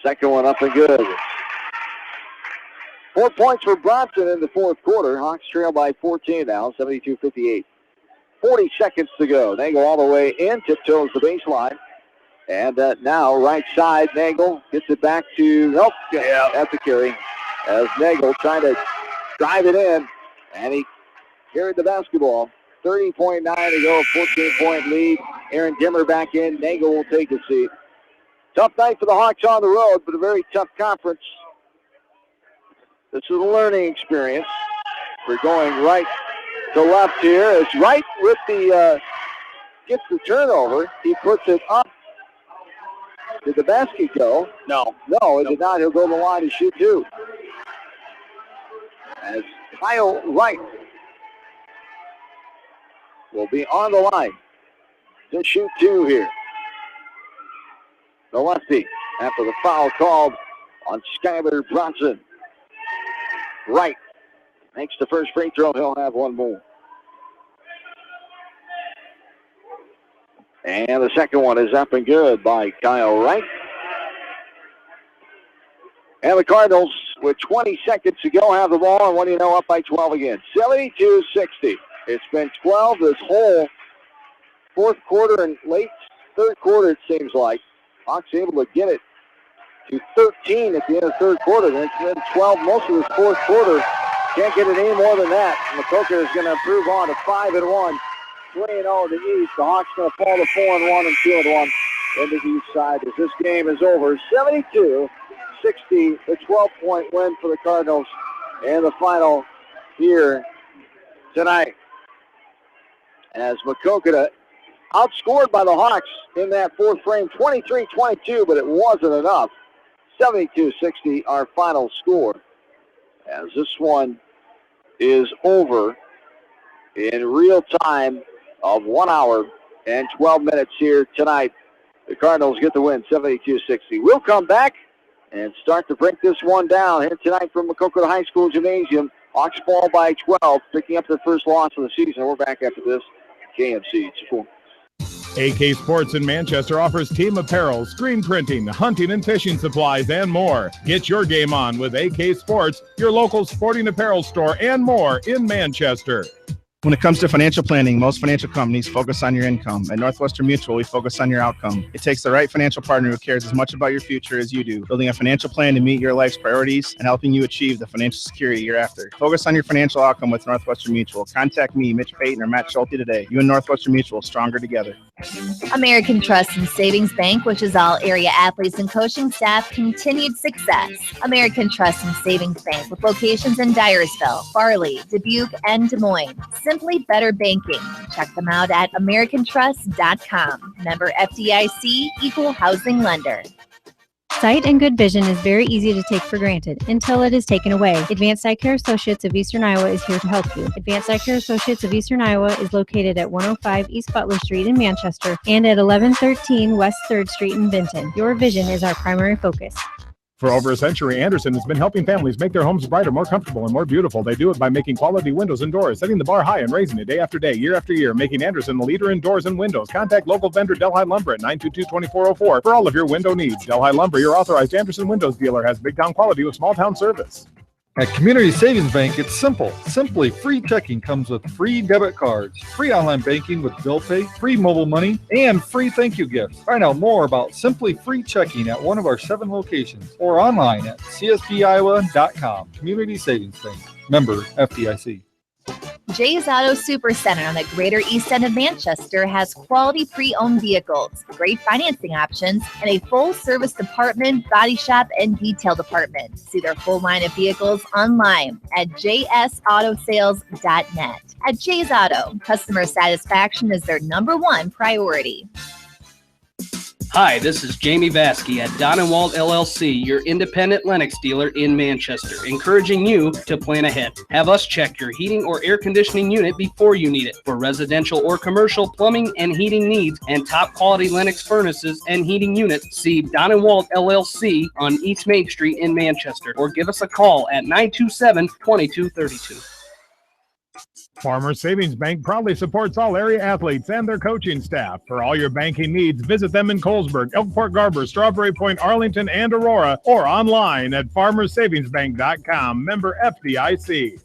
second one up and good. 4 points for Bronson in the fourth quarter. Hawks trail by 14 now, 72-58. 40 seconds to go. Nagel all the way in, tiptoes the baseline. And now right side, Nagel gets it back to, that's a carry. As Nagel trying to drive it in, and he carried the basketball. 30.9 to go, 14-point lead. Aaron Dimmer back in. Nagel will take a seat. Tough night for the Hawks on the road, but a very tough conference. This is a learning experience. We're going right to left here. It's right with the, gets the turnover. He puts it up. Did the basket go? No. No, it did not. He'll go to the line to shoot 2. As Kyle Wright will be on the line to shoot 2 here. The lefty after the foul called on Skylar Bronson. Wright makes the first free throw. He'll have 1 more. And the second one is up and good by Kyle Wright. And the Cardinals, with 20 seconds to go, have the ball, and what do you know, up by 12 again. 72-60. It's been 12 this whole fourth quarter and late third quarter, it seems like. Hawks able to get it to 13 at the end of the third quarter. Then it's been 12 most of this fourth quarter. Can't get it any more than that. Maquoketa is going to improve on to 5-1 3-0 to the East. The Hawks going to fall to 4-1 and 2-1 in the East side as this game is over. 72-60, the 12-point win for the Cardinals, and the final here tonight. As Maquoketa outscored by the Hawks in that fourth frame, 23-22, but it wasn't enough. 72-60, our final score. As this one is over in real time of 1 hour and 12 minutes here tonight. The Cardinals get the win, 72-60. We'll come back and start to break this one down here tonight from Maquoketa High School Gymnasium. Hawks fall by 12, picking up their first loss of the season. We're back after this. KMC. AK Sports in Manchester offers team apparel, screen printing, hunting and fishing supplies, and more. Get your game on with AK Sports, your local sporting apparel store, and more in Manchester. When it comes to financial planning, most financial companies focus on your income. At Northwestern Mutual, we focus on your outcome. It takes the right financial partner who cares as much about your future as you do, building a financial plan to meet your life's priorities and helping you achieve the financial security you're after. Focus on your financial outcome with Northwestern Mutual. Contact me, Mitch Payton, or Matt Schulte today. You and Northwestern Mutual, stronger together. American Trust and Savings Bank wishes all area athletes and coaching staff continued success. American Trust and Savings Bank with locations in Dyersville, Farley, Dubuque, and Des Moines. Simply better banking. Check them out at americantrust.com. Member FDIC, equal housing lender. Sight and good vision is very easy to take for granted until it is taken away. Advanced Eye Care Associates of Eastern Iowa is here to help you. Advanced Eye Care Associates of Eastern Iowa is located at 105 East Butler Street in Manchester and at 1113 West 3rd Street in Benton. Your vision is our primary focus. For over a century, Anderson has been helping families make their homes brighter, more comfortable, and more beautiful. They do it by making quality windows and doors, setting the bar high and raising it day after day, year after year, making Anderson the leader in doors and windows. Contact local vendor Delhi Lumber at 922-2404 for all of your window needs. Delhi Lumber, your authorized Anderson Windows dealer, has big town quality with small town service. At Community Savings Bank, it's simple. Simply free checking comes with free debit cards, free online banking with bill pay, free mobile money, and free thank you gifts. Find out more about Simply Free Checking at one of our 7 locations or online at csbiowa.com. Community Savings Bank. Member FDIC. Jay's Auto Supercenter on the Greater East End of Manchester has quality pre-owned vehicles, great financing options, and a full-service department, body shop, and detail department. See their full line of vehicles online at jsautosales.net. At Jay's Auto, customer satisfaction is their #1 priority. Hi, this is Jamie Vasky at Don & Walt LLC, your independent Lennox dealer in Manchester, encouraging you to plan ahead. Have us check your heating or air conditioning unit before you need it. For residential or commercial plumbing and heating needs and top quality Lennox furnaces and heating units, see Don & Walt LLC on East Main Street in Manchester, or give us a call at 927-2232. Farmers Savings Bank proudly supports all area athletes and their coaching staff. For all your banking needs, visit them in Colesburg, Elkport Garber, Strawberry Point, Arlington, and Aurora, or online at farmersavingsbank.com. Member FDIC.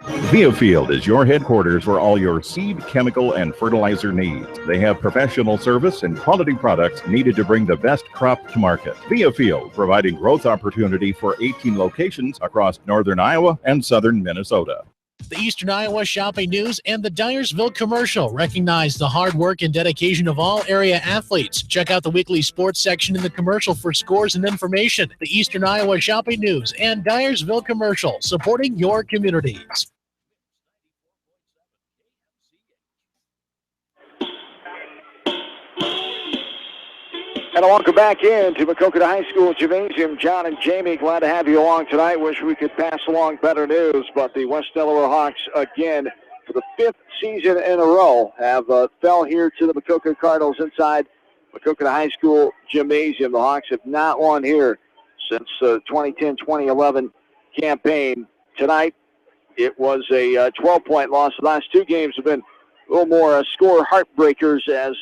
Viafield is your headquarters for all your seed, chemical, and fertilizer needs. They have professional service and quality products needed to bring the best crop to market. Viafield, providing growth opportunity for 18 locations across northern Iowa and southern Minnesota. The Eastern Iowa Shopping News and the Dyersville Commercial recognize the hard work and dedication of all area athletes. Check out the weekly sports section in the commercial for scores and information. The Eastern Iowa Shopping News and Dyersville Commercial, supporting your communities. And welcome back in to Maquoketa High School Gymnasium. John and Jamie, glad to have you along tonight. Wish we could pass along better news, but the West Delaware Hawks, again, for the 5th season in a row, have fell here to the Maquoketa Cardinals inside Maquoketa High School Gymnasium. The Hawks have not won here since the 2010-2011 campaign. Tonight, it was a 12-point loss. The last 2 games have been a little more score heartbreakers, as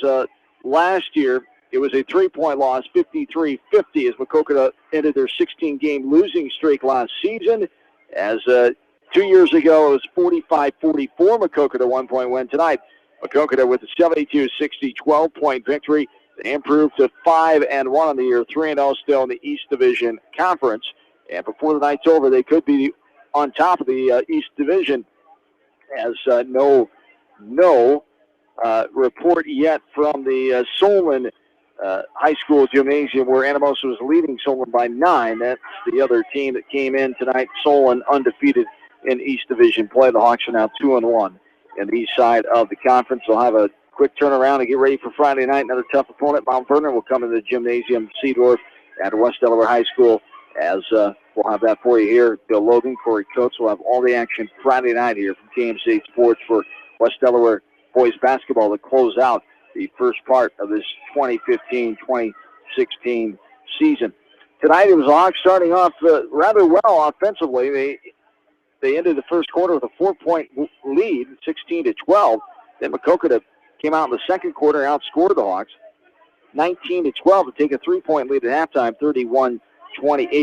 last year, it was a 3-point loss, 53-50, as Maquoketa ended their 16-game losing streak last season. As 2 years ago, it was 45-44 Maquoketa 1-point win. Tonight, Maquoketa with a 72-60 12-point victory. They improved to 5-1 on the year, 3-0 still in the East Division Conference. And before the night's over, they could be on top of the East Division, as no report yet from the Solon High School Gymnasium, where Anamosa was leading Solon by 9. That's the other team that came in tonight. Solon undefeated in East Division play. The Hawks are now 2-1 in the east side of the conference. They'll have a quick turnaround and get ready for Friday night. Another tough opponent. Mount Vernon will come into the gymnasium, Seedorf at West Delaware High School, as we'll have that for you here. Bill Logan, Corey Coates will have all the action Friday night here from KMC Sports for West Delaware boys basketball to close out the first part of this 2015-2016 season. Tonight it was the Hawks starting off rather well offensively. They ended the first quarter with a 4-point lead, 16-12. Then Maquoketa came out in the second quarter and outscored the Hawks 19-12 to take a 3-point lead at halftime, 31-28.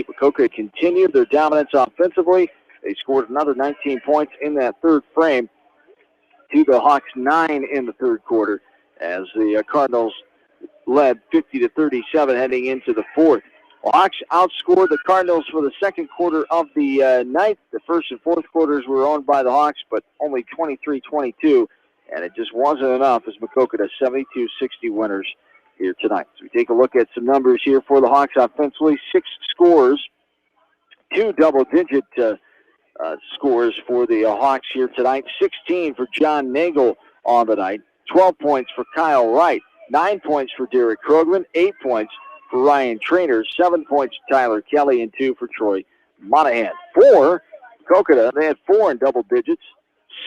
Maquoketa continued their dominance offensively. They scored another 19 points in that third frame to the Hawks 9 in the third quarter, as the Cardinals led 50-37 heading into the fourth. The Hawks outscored the Cardinals for the second quarter of the night. The first and fourth quarters were owned by the Hawks, but only 23-22, and it just wasn't enough as Maquoketa 72-60 winners here tonight. So we take a look at some numbers here for the Hawks offensively. 6 scores, 2 double-digit scores for the Hawks here tonight. 16 for John Nagel on the night. 12 points for Kyle Wright. 9 points for Derek Krogman. 8 points for Ryan Trainer. 7 points for Tyler Kelly, and 2 for Troy Monahan. 4, Maquoketa, they had 4 in double digits.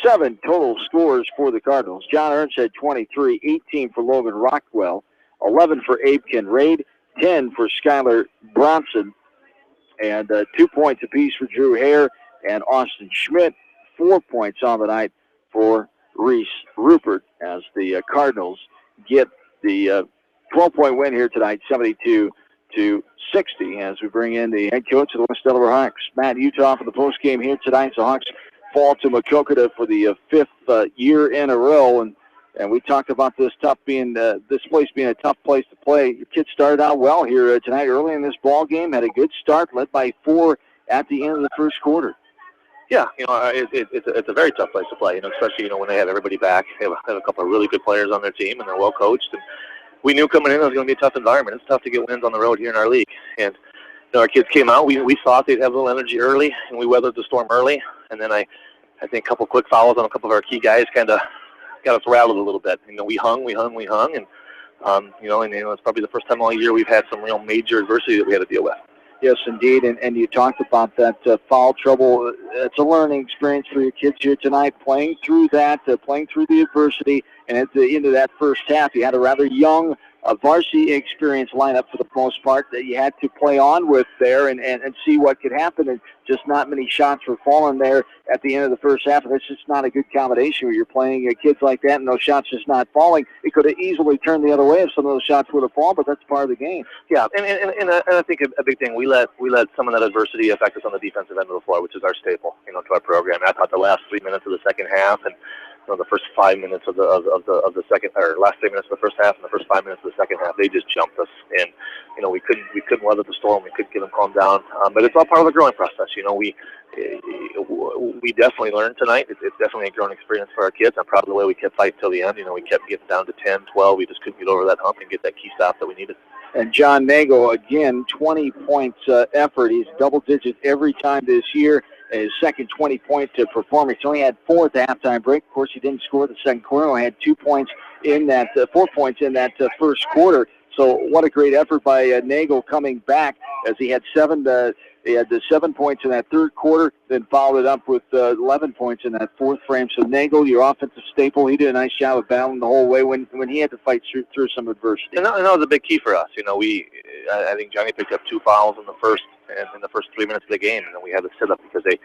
7 total scores for the Cardinals. John Ernst had 23. 18 for Logan Rockwell. 11 for Abe Kinraid. 10 for Skylar Bronson. And 2 points apiece for Drew Hare and Austin Schmidt. 4 points on the night for Reese Rupert, as the Cardinals get the 12-point win here tonight, 72-60, as we bring in the head coach of the West Delaware Hawks, Matt Utah, for the postgame here tonight. The Hawks fall to Maquoketa for the 5th year in a row, and we talked about this place being a tough place to play. Your kids started out well here tonight, early in this ball game, had a good start, led by 4 at the end of the first quarter. Yeah, it's a very tough place to play, especially, when they have everybody back. They have a couple of really good players on their team, and they're well coached. And we knew coming in it was going to be a tough environment. It's tough to get wins on the road here in our league. And our kids came out. We thought they'd have a little energy early, and we weathered the storm early. And then I think a couple quick fouls on a couple of our key guys kind of got us rattled a little bit. We hung, and it's probably the first time all year we've had some real major adversity that we had to deal with. Yes, indeed, and you talked about that foul trouble. It's a learning experience for your kids here tonight, playing through that, playing through the adversity, and at the end of that first half, you had a rather young varsity experience lineup for the most part that you had to play on with there and see what could happen, and just not many shots were falling there at the end of the first half, and that's just not a good combination where you're playing kids like that and those shots just not falling. It could have easily turned the other way if some of those shots would have fallen, but that's part of the game. Yeah, and I think a big thing, we let some of that adversity affect us on the defensive end of the floor, which is our staple, to our program. I thought the last 3 minutes of the second half and the first 5 minutes of the second, or last 3 minutes of the first half and the first 5 minutes of the second half, they just jumped us, and we couldn't weather the storm. We couldn't get them calmed down, but it's all part of the growing process. We definitely learned tonight. It's definitely a growing experience for our kids. I'm proud of the way we kept fighting till the end. We kept getting down to 10, 12. We just couldn't get over that hump and get that key stop that we needed. And John Nagel, again, 20 points effort. He's double-digit every time this year. His second 20-point performance. He only had 4 at the halftime break. Of course, he didn't score the second quarter. He only had 2 points in that, 4 points in that first quarter. So what a great effort by Nagel coming back, as he had 7 points in that third quarter, then followed it up with 11 points in that fourth frame. So Nagel, your offensive staple, he did a nice job of battling the whole way when he had to fight through some adversity. And that was a big key for us. I think Johnny picked up 2 fouls in the first 3 minutes of the game, and then we had to sit up because they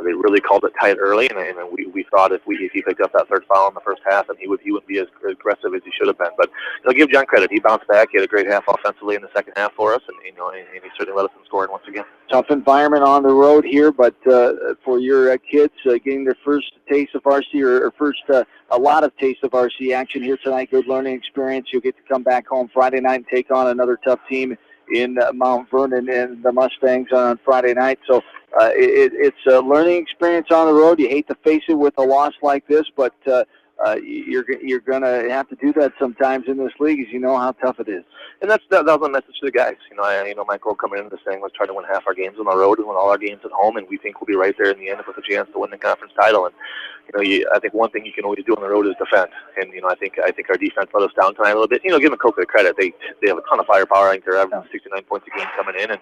really called it tight early, and we thought if he picked up that third foul in the first half, and he wouldn't be as aggressive as he should have been. But I'll give John credit. He bounced back. He had a great half offensively in the second half for us, and he certainly let us in scoring once again. Tough environment on the road here, but for your kids getting their first taste of varsity or first a lot of taste of varsity action here tonight, good learning experience. You'll get to come back home Friday night and take on another tough team in Mount Vernon and the Mustangs on Friday night. So it's a learning experience on the road. You hate to face it with a loss like this, but you're gonna have to do that sometimes in this league, as you know how tough it is. And that was my message to the guys. My goal coming into this thing was try to win half our games on the road and win all our games at home, and we think we'll be right there in the end with a chance to win the conference title. And I think one thing you can always do on the road is defend. And I think our defense let us down tonight a little bit. Give Maquoketa credit; they have a ton of firepower. I think they're averaging 69 points a game coming in, and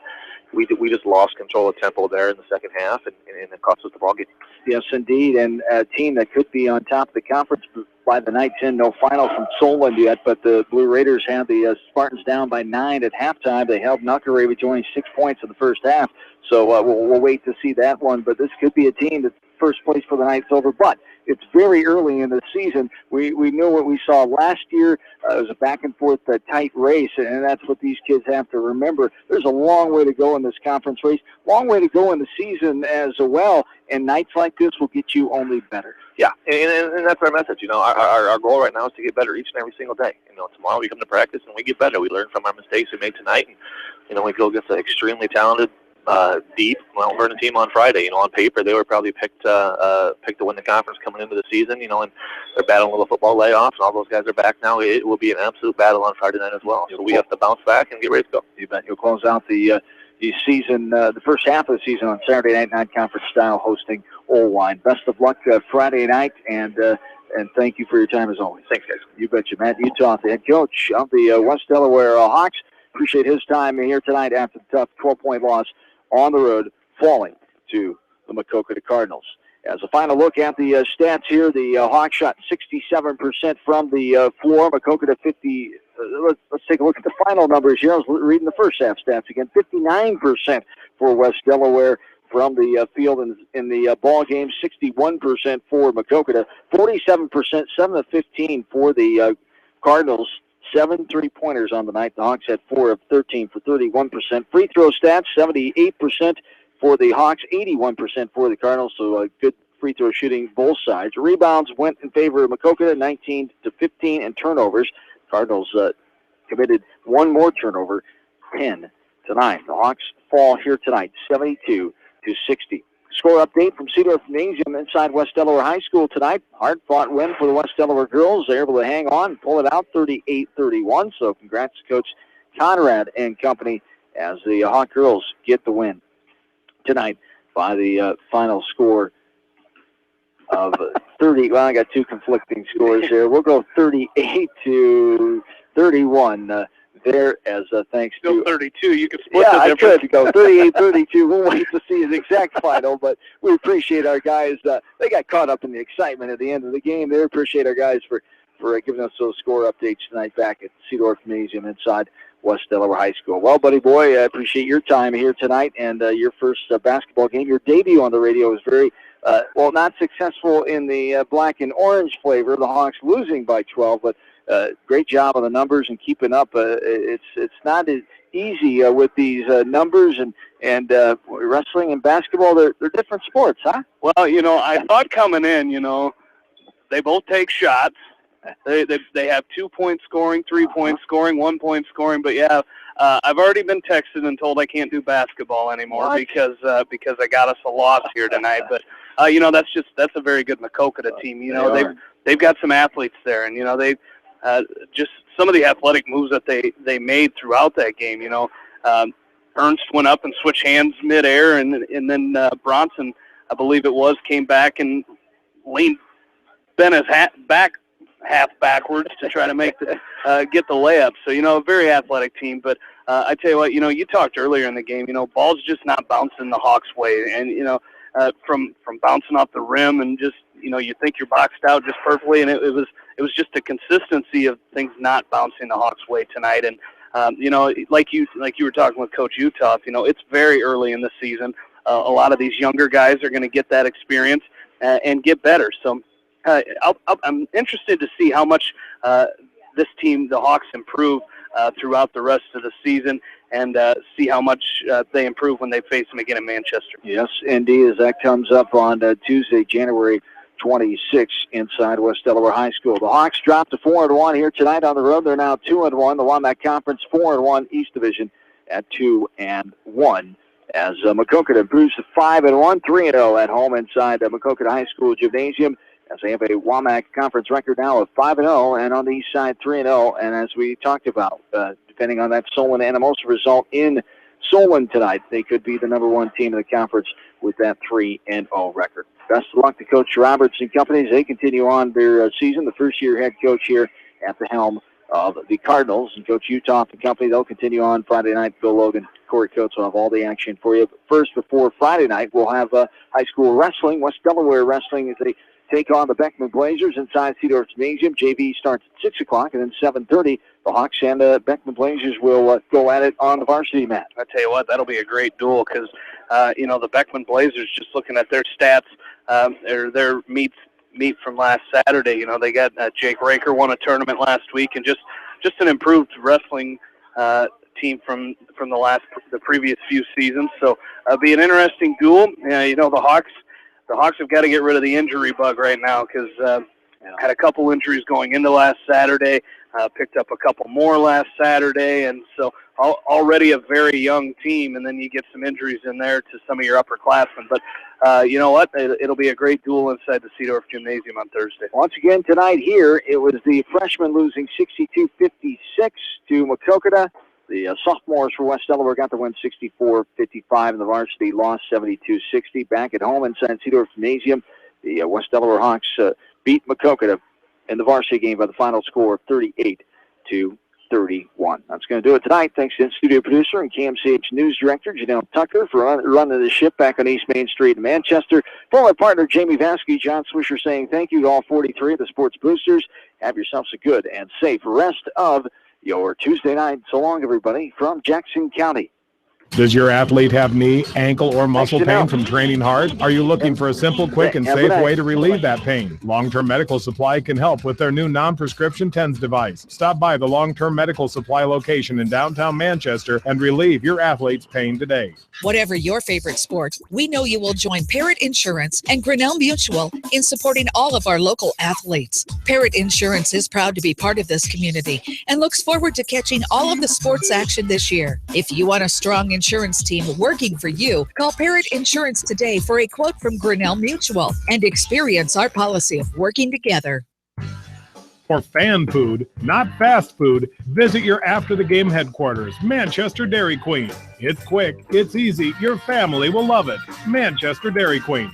we just lost control of tempo there in the second half, and it cost us the ball game. Yes, indeed, and a team that could be on top of the conference by the night's end. No final from Solon yet, but the Blue Raiders had the Spartans down by 9 at halftime. They held Knuckleravy to only 6 points in the first half, so we'll wait to see that one. But this could be a team that's first place for the night's over, but it's very early in the season. We know what we saw last year. It was a back-and-forth tight race, and that's what these kids have to remember. There's a long way to go in this conference race, long way to go in the season as well, and nights like this will get you only better. Yeah, and that's our message. Our goal right now is to get better each and every single day. Tomorrow we come to practice and we get better. We learn from our mistakes we made tonight, and we go against an extremely talented, deep Mount Vernon team on Friday. On paper they were probably picked to win the conference coming into the season. And they're battling with a football layoff, and all those guys are back now. It will be an absolute battle on Friday night as well. So we have to bounce back and get ready to go. You bet. You'll close out the season, the first half of the season on Saturday night, non-conference style, hosting Old-Line. Best of luck Friday night, and thank you for your time as always. Thanks, guys. You betcha. Matt Utah, the head coach of the West Delaware Hawks. Appreciate his time here tonight after the tough 12-point loss on the road, falling to the Maquoketa Cardinals. As a final look at the stats here, the Hawks shot 67% from the floor. Maquoketa 50. Let's take a look at the final numbers here. I was reading the first half stats again. 59% for West Delaware from the field in the ball game. 61% for Maquoketa. 47%, 7 of 15 for the Cardinals. 7 3-pointers on the night. The Hawks had 4 of 13 for 31%. Free throw stats, 78% for the Hawks, 81% for the Cardinals. So good free throw shooting both sides. Rebounds went in favor of Maquoketa, 19 to 15, and turnovers. Cardinals committed one more turnover, 10 to 9. The Hawks fall here tonight, 72 to 60. Score update from Cedar Gymnasium inside West Delaware High School tonight. Hard-fought win for the West Delaware girls. They're able to hang on and pull it out 38-31. So congrats to Coach Conrad and company as the Hawk girls get the win tonight by the final score of 30. Well, I got two conflicting scores there. We'll go 38 to 31. There as thanks Still to 32. You could split yeah, the difference. I could go 38-32. We'll wait to see the exact final, but we appreciate our guys. They got caught up in the excitement at the end of the game. They appreciate our guys for giving us those score updates tonight back at Cedar Gymnasium inside West Delaware High School. Well, buddy boy, I appreciate your time here tonight and your first basketball game. Your debut on the radio was very not successful in the black and orange flavor. The Hawks losing by 12, but great job on the numbers and keeping up. It's not as easy with these numbers and wrestling and basketball. They're different sports, huh? Well, I thought coming in, they both take shots. They have 2-point scoring, 3-point scoring, 1-point scoring. But yeah, I've already been texted and told I can't do basketball anymore because I got us a loss here tonight. But that's a very good Maquoketa team. They've got some athletes there, and they. Just some of the athletic moves that they made throughout that game. Ernst went up and switched hands midair, and then Bronson, I believe it was, came back and bent his half backwards to try to make get the layup. So a very athletic team. But I tell you what, you talked earlier in the game. Ball's just not bouncing the Hawks' way, and from bouncing off the rim and just you think you're boxed out just perfectly, and it was just a consistency of things not bouncing the Hawks' way tonight. And like you were talking with Coach Utah, it's very early in the season. A lot of these younger guys are going to get that experience and get better. So I'm interested to see how much this team, the Hawks, improve throughout the rest of the season, and see how much they improve when they face them again in Manchester. Yes, indeed, as that comes up on Tuesday, January 26 inside West Delaware High School. The Hawks dropped to 4-1 here tonight on the road. They're now 2-1. The Wombat Conference 4-1, East Division at 2-1. As Maquoketa improves to 5-1, 3-0 at home inside Maquoketa High School Gymnasium. as they have a WAMAC conference record now of 5-0, and on the east side 3-0. And as we talked about, depending on that Solon-Anamosa result in Solon tonight, they could be the number one team in the conference with that 3-0 record. Best of luck to Coach Roberts and company as they continue on their season. The first-year head coach here at the helm of the Cardinals, and Coach Utah and company, they'll continue on Friday night. Bill Logan, Corey Coates will have all the action for you. But first, before Friday night, we'll have high school wrestling. West Delaware wrestling as they take on the Beckman Blazers inside Cedar Gymnasium. JV starts at 6 o'clock, and then 7:30, the Hawks and Beckman Blazers will go at it on the varsity mat. I tell you what, that'll be a great duel because, the Beckman Blazers, just looking at their stats, their meet from last Saturday, they got Jake Raker won a tournament last week, and just an improved wrestling team from the previous few seasons. So it'll be an interesting duel. The Hawks have got to get rid of the injury bug right now because had a couple injuries going into last Saturday, picked up a couple more last Saturday, and so already a very young team, and then you get some injuries in there to some of your upperclassmen. But you know what? It'll be a great duel inside the Cedar Gymnasium on Thursday. Once again tonight here, it was the freshmen losing 62-56 to Maquoketa. The sophomores for West Delaware got the win 64-55, and the varsity lost 72-60. Back at home inside Cedar Gymnasium, the West Delaware Hawks beat Maquoketa in the varsity game by the final score of 38-31. That's going to do it tonight. Thanks to studio producer and KMCH News Director Janelle Tucker for running the ship back on East Main Street in Manchester. For my partner Jamie Vasky, John Swisher saying thank you to all 43 of the Sports Boosters. Have yourselves a good and safe rest of your Tuesday night. So long, everybody, from Jackson County. Does your athlete have knee, ankle, or muscle pain from training hard? Are you looking for a simple, quick, and safe way to relieve that pain? Long-Term Medical Supply can help with their new non-prescription TENS device. Stop by the Long-Term Medical Supply location in downtown Manchester and relieve your athlete's pain today. Whatever your favorite sport, we know you will join Parrott Insurance and Grinnell Mutual in supporting all of our local athletes. Parrott Insurance is proud to be part of this community and looks forward to catching all of the sports action this year. If you want a strong insurance team working for you, call Parrott Insurance today for a quote from Grinnell Mutual and experience our policy of working together. For fan food, not fast food, visit your after-the-game headquarters, Manchester Dairy Queen. It's quick, it's easy, your family will love it. Manchester Dairy Queen.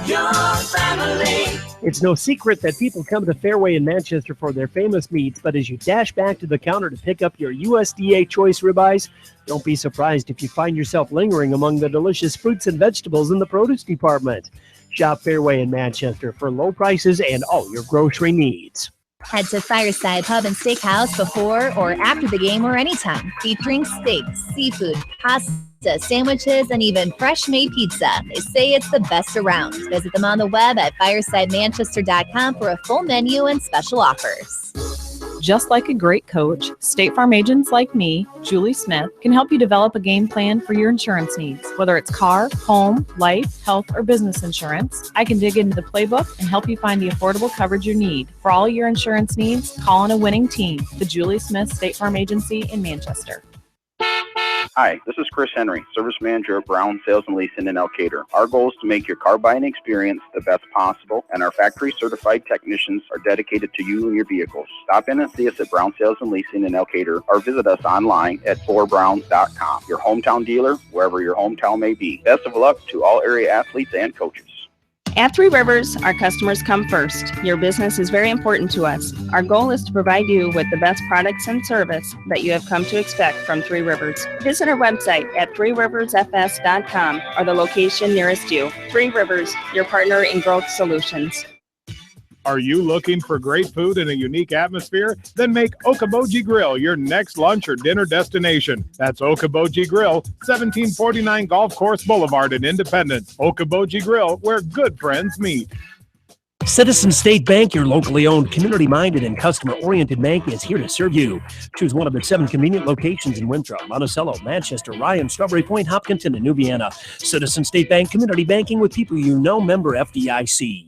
Your family. It's no secret that people come to Fairway in Manchester for their famous meats, but as you dash back to the counter to pick up your USDA choice ribeyes, don't be surprised if you find yourself lingering among the delicious fruits and vegetables in the produce department. Shop Fairway in Manchester for low prices and all your grocery needs. Head to Fireside Pub and Steakhouse before or after the game or anytime, featuring steaks, seafood, pasta, sandwiches, and even fresh-made pizza. They say it's the best around. Visit them on the web at firesidemanchester.com for a full menu and special offers. Just like a great coach, State Farm agents like me, Julie Smith, can help you develop a game plan for your insurance needs. Whether it's car, home, life, health, or business insurance, I can dig into the playbook and help you find the affordable coverage you need. For all your insurance needs, call on a winning team. The Julie Smith State Farm Agency in Manchester. Hi, this is Chris Henry, Service Manager of Brown Sales and Leasing in Elkader. Our goal is to make your car buying experience the best possible, and our factory-certified technicians are dedicated to you and your vehicles. Stop in and see us at Brown Sales and Leasing in Elkader, or visit us online at 4browns.com. Your hometown dealer, wherever your hometown may be. Best of luck to all area athletes and coaches. At Three Rivers, our customers come first. Your business is very important to us. Our goal is to provide you with the best products and service that you have come to expect from Three Rivers. Visit our website at threeriversfs.com or the location nearest you. Three Rivers, your partner in growth solutions. Are you looking for great food in a unique atmosphere? Then make Okoboji Grill your next lunch or dinner destination. That's Okoboji Grill, 1749 Golf Course Boulevard in Independence. Okoboji Grill, where good friends meet. Citizen State Bank, your locally owned, community-minded, and customer-oriented bank, is here to serve you. Choose one of their 7 convenient locations in Winthrop, Monticello, Manchester, Ryan, Strawberry Point, Hopkinton, and New Vienna. Citizen State Bank, community banking with people you know, member FDIC.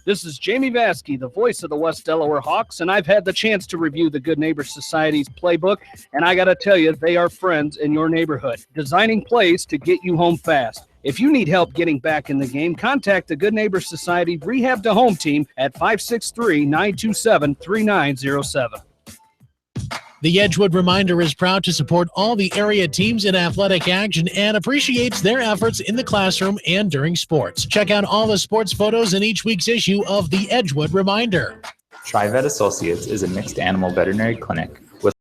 This is Jamie Vasky, the voice of the West Delaware Hawks, and I've had the chance to review the Good Neighbor Society's playbook, and I got to tell you, they are friends in your neighborhood, designing plays to get you home fast. If you need help getting back in the game, contact the Good Neighbor Society Rehab to Home team at 563-927-3907. The Edgewood Reminder is proud to support all the area teams in athletic action and appreciates their efforts in the classroom and during sports. Check out all the sports photos in each week's issue of the Edgewood Reminder. TriVet Associates is a mixed animal veterinary clinic with